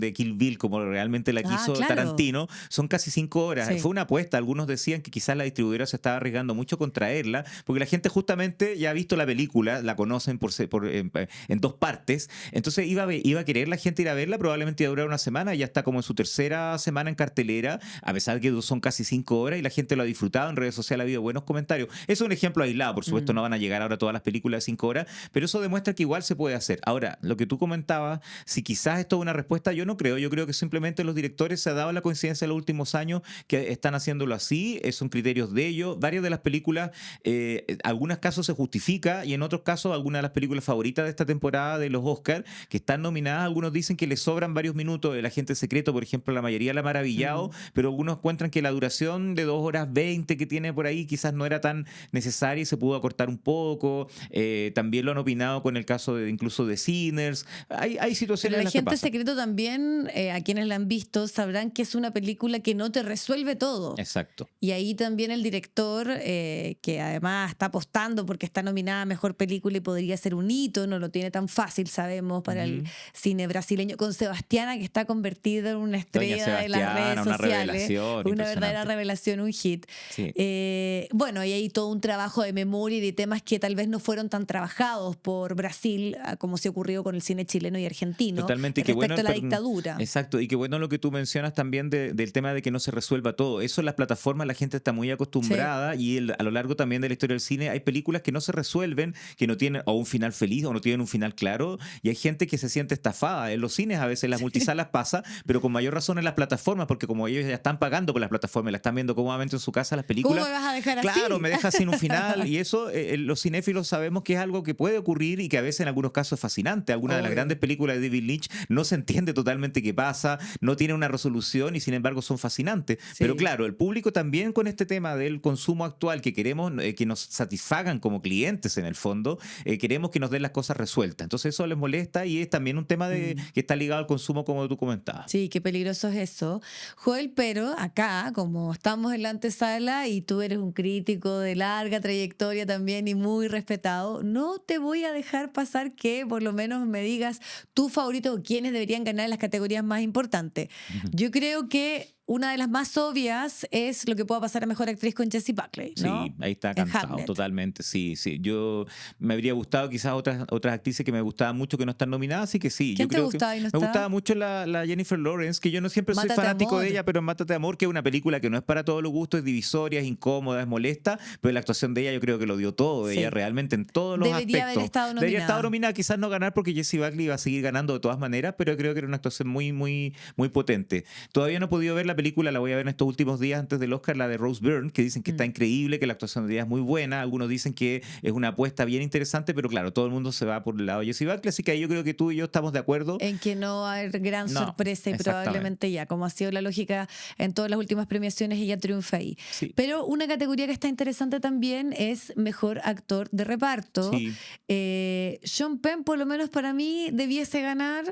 de Kill Bill, como realmente la quiso Claro. Tarantino, son casi 5 horas. Sí. Fue una apuesta, algunos decían que quizás la distribuidora se estaba arriesgando mucho con traerla, porque la gente justamente ya ha visto la película, la conocen en 2 partes, entonces iba a querer la gente ir a verla, probablemente iba a durar una semana, ya está como en su tercera semana en cartelera, a pesar que son casi 5 horas y la gente lo ha disfrutado, en redes sociales ha habido buenos comentarios. Es un ejemplo aislado, por supuesto no van a llegar ahora todas las películas de 5 horas, pero eso demuestra que igual se puede hacer. Ahora, lo que tú comentabas, si quizás esto es una respuesta, yo no creo, yo creo que simplemente los directores se ha dado la coincidencia en los últimos años que están haciéndolo así, son criterios de ellos. Varias de las películas, en algunos casos se justifica y en otros casos algunas de las películas favoritas de esta temporada de los Oscars que están nominadas, algunos dicen que les sobran varios minutos. El Agente Secreto, por ejemplo, la mayoría la ha maravillado, pero algunos encuentran que la duración de 2 horas 20 que tiene por ahí quizás no era tan necesaria y se pudo acortar un poco. También lo han opinado con el caso incluso de Sinners. Hay situaciones Pero en El las que Agente pasa. Secreto también, a quienes la han visto, sabrán que es una película que no te resuelve todo. Exacto. Y ahí también el director, que además está apostando porque está nominada a Mejor Película y podría ser un hito, no lo tiene tan fácil, sabemos, para el cine brasileño, con Sebastiana, que está convertida en una estrella de las redes Sebastiana, una sociales. revelación Una verdadera impresionante. revelación, un hit. Sí. Bueno, y hay todo un trabajo de memoria y de temas que tal vez no fueron tan trabajados por Brasil, como se ocurrió con el cine chileno y argentino, Totalmente, y qué respecto bueno, a la dictadura. Exacto, y qué bueno lo que tú mencionas también del tema de que no se resuelva todo. Eso en las plataformas la gente está muy acostumbrada y a lo largo también de la historia del cine hay películas que no se resuelven, que no tienen o un final feliz o no tienen un final claro, y hay gente que se siente estafada. En los cines a veces las multisalas pasa, pero con mayor razón en las plataformas, porque como ellos ya están pagando por las plataformas, la están viendo cómodamente en su casa las películas. ¿Cómo me vas a dejar así? Claro, me deja sin un final y eso los cinéfilos sabemos que es algo que puede ocurrir y que a veces en algunos casos es fascinante. Algunas de las Obvio. grandes películas de David Lynch no se entiende totalmente qué pasa, no tiene una resolución y sin embargo son fascinantes. Sí. Pero claro, el público también con este tema del consumo actual que queremos que nos satisfagan como clientes en el fondo, queremos que nos den las cosas resueltas. Entonces eso les molesta y es también un tema que está ligado al consumo como tú comentabas. Sí, qué peligroso es eso. Joel, pero acá, como estamos en la antesala y tú eres un crítico de larga trayectoria también y muy respetado, no te voy a dejar pasar que por lo menos me digas tu favorito o quiénes deberían ganar en las categorías más importantes. Yo creo que una de las más obvias es lo que pueda pasar a Mejor Actriz con Jessie Buckley, ¿no? Sí, ahí está En cantado, Hamlet. totalmente, sí. Yo me habría gustado quizás otras actrices que me gustaban mucho que no están nominadas, así que sí. ¿Quién yo te creo gustaba que y no me está? gustaba mucho la Jennifer Lawrence, que yo no siempre soy Mátate, fanático amor. de ella, pero Mátate Amor, que es una película que no es para todos los gustos, es divisoria, es incómoda, es molesta, pero la actuación de ella yo creo que lo dio todo, Sí. ella realmente en todos los Debería haber aspectos. estado Debería nominada. estar nominada, quizás no ganar porque Jessie Buckley iba a seguir ganando de todas maneras, pero creo que era una actuación muy, muy, muy potente. Todavía no he podido ver la película, la voy a ver en estos últimos días antes del Oscar, la de Rose Byrne, que dicen que está increíble, que la actuación de ella es muy buena. Algunos dicen que es una apuesta bien interesante, pero claro, todo el mundo se va por el lado de Jessie Buckley, así que ahí yo creo que tú y yo estamos de acuerdo. En que no va a haber gran No, sorpresa y exactamente. probablemente ya, como ha sido la lógica en todas las últimas premiaciones, ella triunfa ahí. Sí. Pero una categoría que está interesante también es Mejor Actor de Reparto. Sí. Sean Penn, por lo menos para mí, debiese ganar.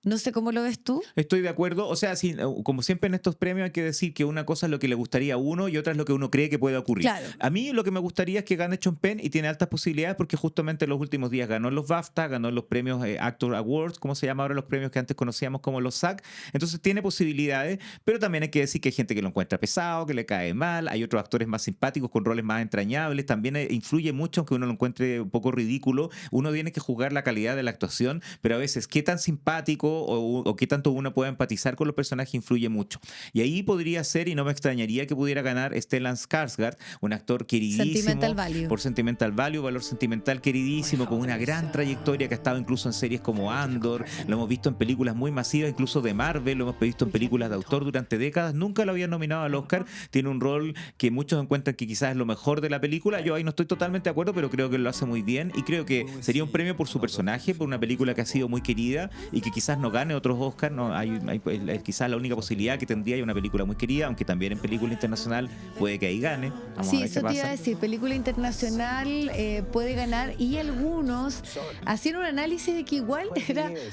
No sé cómo lo ves tú. Estoy de acuerdo. O sea, sí, como siempre en estos premios hay que decir que una cosa es lo que le gustaría a uno y otra es lo que uno cree que puede ocurrir. Claro. A mí lo que me gustaría es que gane Sean Penn y tiene altas posibilidades porque justamente en los últimos días ganó en los BAFTA, ganó en los premios Actor Awards, como se llama ahora los premios que antes conocíamos como los SAG. Entonces tiene posibilidades, pero también hay que decir que hay gente que lo encuentra pesado, que le cae mal, hay otros actores más simpáticos con roles más entrañables. También influye mucho, aunque uno lo encuentre un poco ridículo. Uno tiene que juzgar la calidad de la actuación, pero a veces qué tan simpático político o qué tanto uno puede empatizar con los personajes influye mucho. Y ahí podría ser, y no me extrañaría que pudiera ganar Stellan Skarsgård, un actor queridísimo Sentimental Value. por Sentimental Value, valor sentimental queridísimo, con una gran trayectoria que ha estado incluso en series como Andor, lo hemos visto en películas muy masivas, incluso de Marvel, lo hemos visto en películas de autor durante décadas, nunca lo habían nominado al Oscar, tiene un rol que muchos encuentran que quizás es lo mejor de la película, yo ahí no estoy totalmente de acuerdo, pero creo que lo hace muy bien y creo que sería un premio por su personaje, por una película que ha sido muy querida y que quizás no gane otros Oscars, no, quizás la única posibilidad que tendría es una película muy querida, aunque también en película internacional puede que ahí gane. Vamos Sí, a ver eso qué te iba a pasa. decir, película internacional puede ganar y algunos hacían un análisis de que igual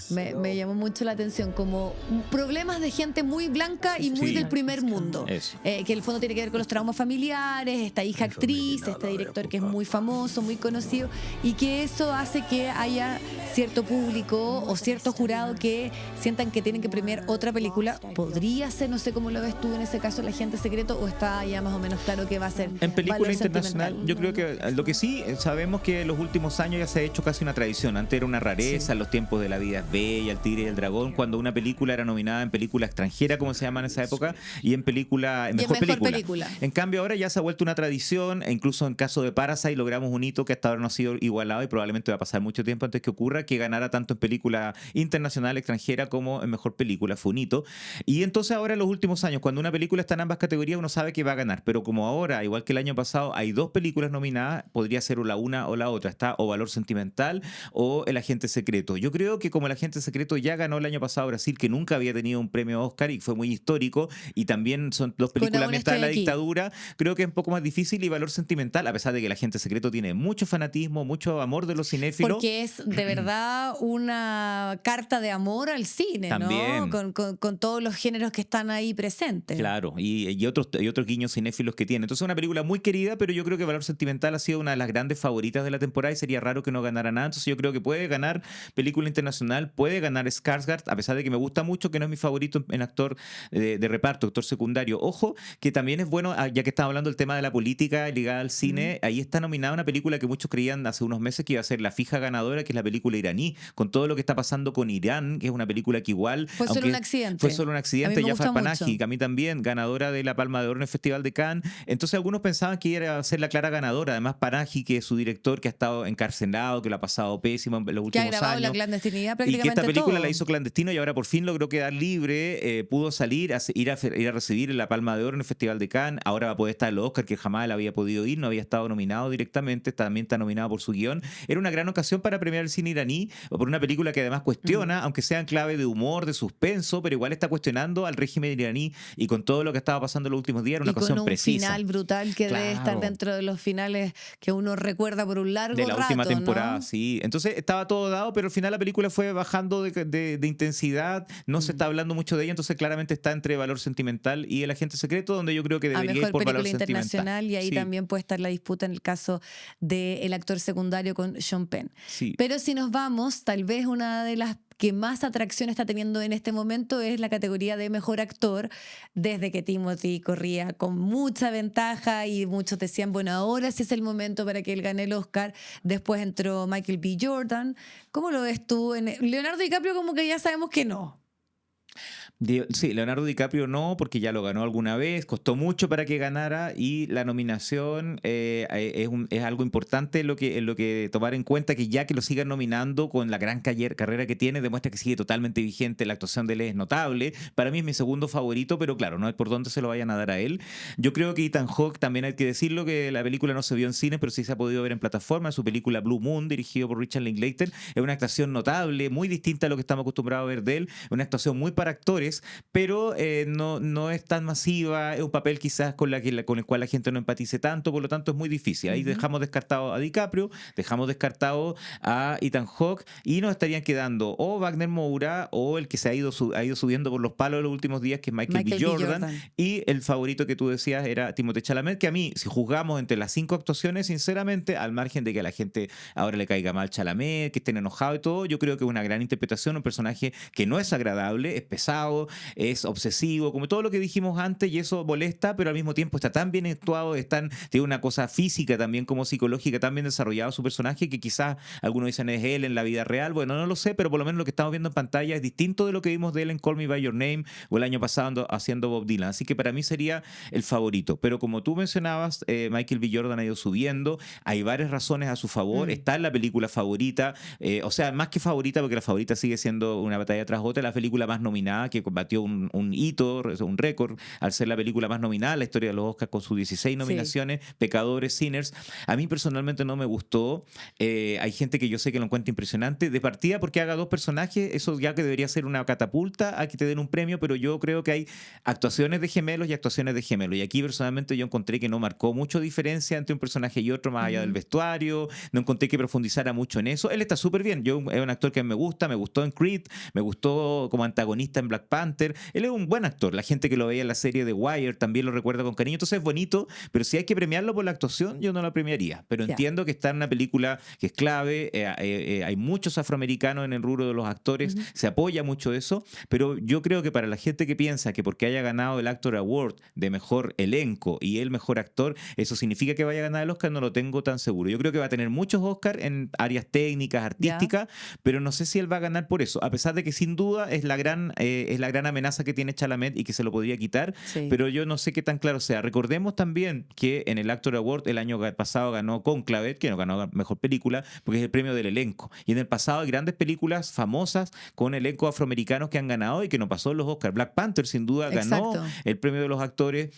me llamó mucho la atención, como problemas de gente muy blanca y muy Sí. del primer mundo, Eso. que en el fondo tiene que ver con los traumas familiares, esta hija actriz, este director que es muy famoso, muy conocido, y que eso hace que haya cierto público o cierto jurado que sientan que tienen que premiar otra película. Podría ser, no sé cómo lo ves tú en ese caso, El Agente Secreto, o está ya más o menos claro que va a ser En película valor internacional, sentimental. yo creo que lo que sí sabemos que en los últimos años ya se ha hecho casi una tradición. Antes era una rareza, en los tiempos de La vida es bella, El tigre y el dragón, cuando una película era nominada en película extranjera, como se llama en esa época, y en mejor película. En cambio, ahora ya se ha vuelto una tradición, e incluso en caso de Parasite logramos un hito que hasta ahora no ha sido igualado y probablemente va a pasar mucho tiempo antes que ocurra, que ganara tanto en película internacional, extranjera, como en mejor película. Fue un hito. Y entonces ahora en los últimos años, cuando una película está en ambas categorías, uno sabe que va a ganar. Pero como ahora, igual que el año pasado, hay dos películas nominadas, podría ser la una o la otra. Está o Valor Sentimental o El Agente Secreto. Yo creo que como El Agente Secreto ya ganó el año pasado Brasil, que nunca había tenido un premio Oscar y fue muy histórico, y también son dos películas Aún ambientadas en la estoy aquí. dictadura, creo que es un poco más difícil. Y Valor Sentimental, a pesar de que El Agente Secreto tiene mucho fanatismo, mucho amor de los cinéfilos. Porque es de verdad una carta de amor al cine, También. ¿no? Con todos los géneros que están ahí presentes. Claro, y otros guiños cinéfilos que tiene. Entonces es una película muy querida, pero yo creo que Valor Sentimental ha sido una de las grandes favoritas de la temporada y sería raro que no ganara nada. Entonces yo creo que puede ganar película internacional, puede ganar Skarsgård, a pesar de que me gusta mucho, que no es mi favorito en actor de reparto, actor secundario. Ojo, que también es bueno, ya que estamos hablando del tema de la política ligada al cine, ahí está nominada una película que muchos creían hace unos meses que iba a ser la fija ganadora, que es la película iraní, con todo lo que está pasando con Irán, que es una película que igual... Fue solo aunque un accidente. Fue solo un A accidente, mí me Jafar gusta Panahi, mucho. a mí también, ganadora de la Palma de Oro en el Festival de Cannes. Entonces algunos pensaban que iba a ser la clara ganadora. Además, Panahi, que es su director, que ha estado encarcelado, que lo ha pasado pésimo en los Que ha últimos grabado años. la clandestinidad Y que prácticamente esta película todo. la hizo clandestino y ahora por fin logró quedar libre, pudo salir, ir a recibir la Palma de Oro en el Festival de Cannes, ahora va a poder estar en los Oscar, que jamás él había podido ir, no había estado nominado directamente, también está nominado por su guión. Era una gran ocasión para premiar el cine iraní, por una película que además cuestiona, aunque sea en clave de humor, de suspenso, pero igual está cuestionando al régimen iraní y con todo lo que estaba pasando en los últimos días, era una Y con ocasión un precisa. final brutal que debe estar Claro. dentro de los finales que uno recuerda por un largo De la última rato, temporada, ¿no? sí. Entonces estaba todo dado, pero al final la película fue bajando de intensidad, no se está hablando mucho de ella, entonces claramente está entre Valor Sentimental y El Agente Secreto, donde yo creo que A debería ir mejor por Valor película Sentimental. internacional, y ahí Sí, también puede estar la disputa en el caso del actor secundario con Sean Penn. sí. Pero si nos vamos, tal vez una de las que más atracción está teniendo en este momento es la categoría de mejor actor, desde que Timothy corría con mucha ventaja y muchos decían, bueno, ahora sí es el momento para que él gane el Oscar. Después entró Michael B. Jordan. ¿Cómo lo ves tú? Leonardo DiCaprio como que ya sabemos que no. Sí, Leonardo DiCaprio no, porque ya lo ganó alguna vez, costó mucho para que ganara y la nominación es algo importante en lo que tomar en cuenta, que ya que lo sigan nominando con la gran carrera que tiene, demuestra que sigue totalmente vigente, la actuación de él es notable, para mí es mi segundo favorito, pero claro, no es por dónde se lo vayan a dar a él. Yo creo que Ethan Hawke, también hay que decirlo, que la película no se vio en cine, pero sí se ha podido ver en plataforma, su película Blue Moon, dirigido por Richard Linklater, es una actuación notable, muy distinta a lo que estamos acostumbrados a ver de él, una actuación muy para actores, pero no es tan masiva, es un papel quizás con el cual la gente no empatice tanto, por lo tanto es muy difícil. Ahí dejamos descartado a DiCaprio, dejamos descartado a Ethan Hawke y nos estarían quedando o Wagner Moura o el que se ha ido subiendo por los palos en los últimos días, que es Michael B. Jordan. Y el favorito que tú decías era Timothée Chalamet, que a mí, si juzgamos entre las 5 actuaciones, sinceramente, al margen de que a la gente ahora le caiga mal Chalamet, que estén enojados y todo, yo creo que es una gran interpretación, un personaje que no es agradable, es pesado, exagerado, es obsesivo, como todo lo que dijimos antes, y eso molesta, pero al mismo tiempo está tan bien actuado, tiene una cosa física también como psicológica, tan bien desarrollado su personaje, que quizás algunos dicen es él en la vida real. Bueno, no lo sé, pero por lo menos lo que estamos viendo en pantalla es distinto de lo que vimos de él en Call Me By Your Name o el año pasado haciendo Bob Dylan. Así que para mí sería el favorito. Pero como tú mencionabas, Michael B. Jordan ha ido subiendo, hay varias razones a su favor, está en la película favorita, o sea, más que favorita, porque la favorita sigue siendo Una batalla tras otra, la película más nominada, que combatió un hito, un récord, al ser la película más nominada en la historia de los Oscars con sus 16 nominaciones, Pecadores, Sinners. A mí personalmente no me gustó, hay gente que yo sé que lo encuentra impresionante, de partida porque haga dos personajes, eso ya que debería ser una catapulta a que te den un premio, pero yo creo que hay actuaciones de gemelos y actuaciones de gemelos, y aquí personalmente yo encontré que no marcó mucho diferencia entre un personaje y otro, más allá del vestuario, no encontré que profundizara mucho en eso. Él está súper bien, es un actor que me gustó en Creed, me gustó como antagonista en Black Panther, él es un buen actor, la gente que lo veía en la serie de Wire también lo recuerda con cariño, entonces es bonito, pero si hay que premiarlo por la actuación, yo no lo premiaría, pero entiendo que está en una película que es clave, hay muchos afroamericanos en el rubro de los actores, se apoya mucho eso, pero yo creo que para la gente que piensa que porque haya ganado el Actor Award de mejor elenco y el mejor actor, eso significa que vaya a ganar el Oscar, no lo tengo tan seguro. Yo creo que va a tener muchos Oscars en áreas técnicas, artísticas, pero no sé si él va a ganar por eso, a pesar de que sin duda es la gran amenaza que tiene Chalamet y que se lo podría quitar, pero yo no sé qué tan claro sea. Recordemos también que en el Actor Award el año pasado ganó Conclave, que no ganó mejor película, porque es el premio del elenco. Y en el pasado hay grandes películas famosas con elenco afroamericanos que han ganado y que no pasó en los Oscars. Black Panther sin duda ganó el premio de los actores,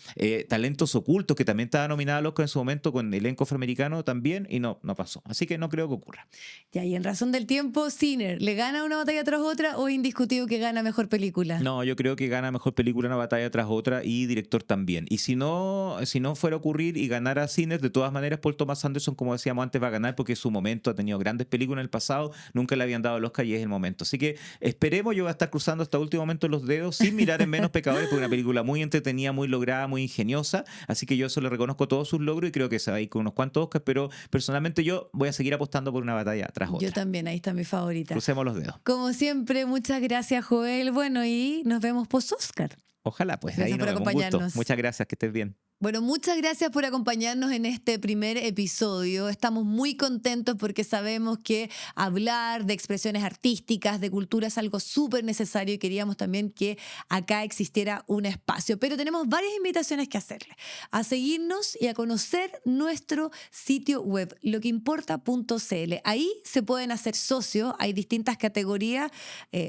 Talentos Ocultos, que también estaba nominada al Oscar en su momento con elenco afroamericano también, y no pasó. Así que no creo que ocurra. Ya, y en razón del tiempo, Sinner, ¿le gana una batalla tras otra o es indiscutible que gana mejor película? No, yo creo que gana mejor película una batalla tras otra y director también. Y si no fuera a ocurrir y ganara Sinner, de todas maneras Paul Thomas Anderson, como decíamos antes, va a ganar porque es su momento, ha tenido grandes películas en el pasado, nunca le habían dado el Oscar y es el momento. Así que esperemos, yo voy a estar cruzando hasta último momento los dedos sin mirar en menos Pecadores, porque es una película muy entretenida, muy lograda, muy ingeniosa, así que yo eso le reconozco todos sus logros y creo que se va a ir con unos cuantos Oscars, pero personalmente yo voy a seguir apostando por una batalla tras otra. Yo también, ahí está mi favorita. Crucemos los dedos. Como siempre, muchas gracias, Joel. Bueno, y nos vemos post-Oscar. Ojalá, pues. Gracias ahí nos por vemos. Un gusto. acompañarnos. Muchas gracias, que estés bien. Bueno, muchas gracias por acompañarnos en este primer episodio. Estamos muy contentos porque sabemos que hablar de expresiones artísticas, de cultura, es algo súper necesario y queríamos también que acá existiera un espacio. Pero tenemos varias invitaciones que hacerle. A seguirnos y a conocer nuestro sitio web, loqueimporta.cl. Ahí se pueden hacer socios, hay distintas categorías.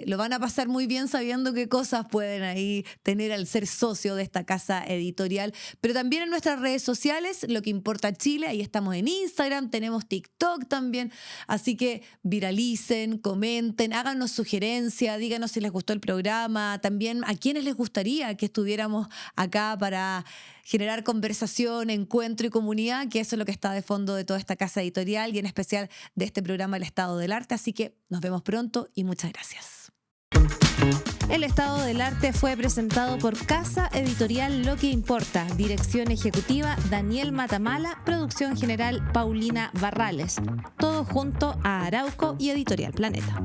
Lo van a pasar muy bien sabiendo qué cosas pueden ahí tener al ser socio de esta casa editorial. Pero también en nuestras redes sociales, Lo que Importa Chile, ahí estamos en Instagram, tenemos TikTok también, así que viralicen, comenten, háganos sugerencias, díganos si les gustó el programa, también a quiénes les gustaría que estuviéramos acá para generar conversación, encuentro y comunidad, que eso es lo que está de fondo de toda esta casa editorial y en especial de este programa El Estado del Arte, así que nos vemos pronto y muchas gracias. El Estado del Arte fue presentado por Casa Editorial Lo que Importa, dirección ejecutiva Daniel Matamala, producción general Paulina Barrales, todo junto a Arauco y Editorial Planeta.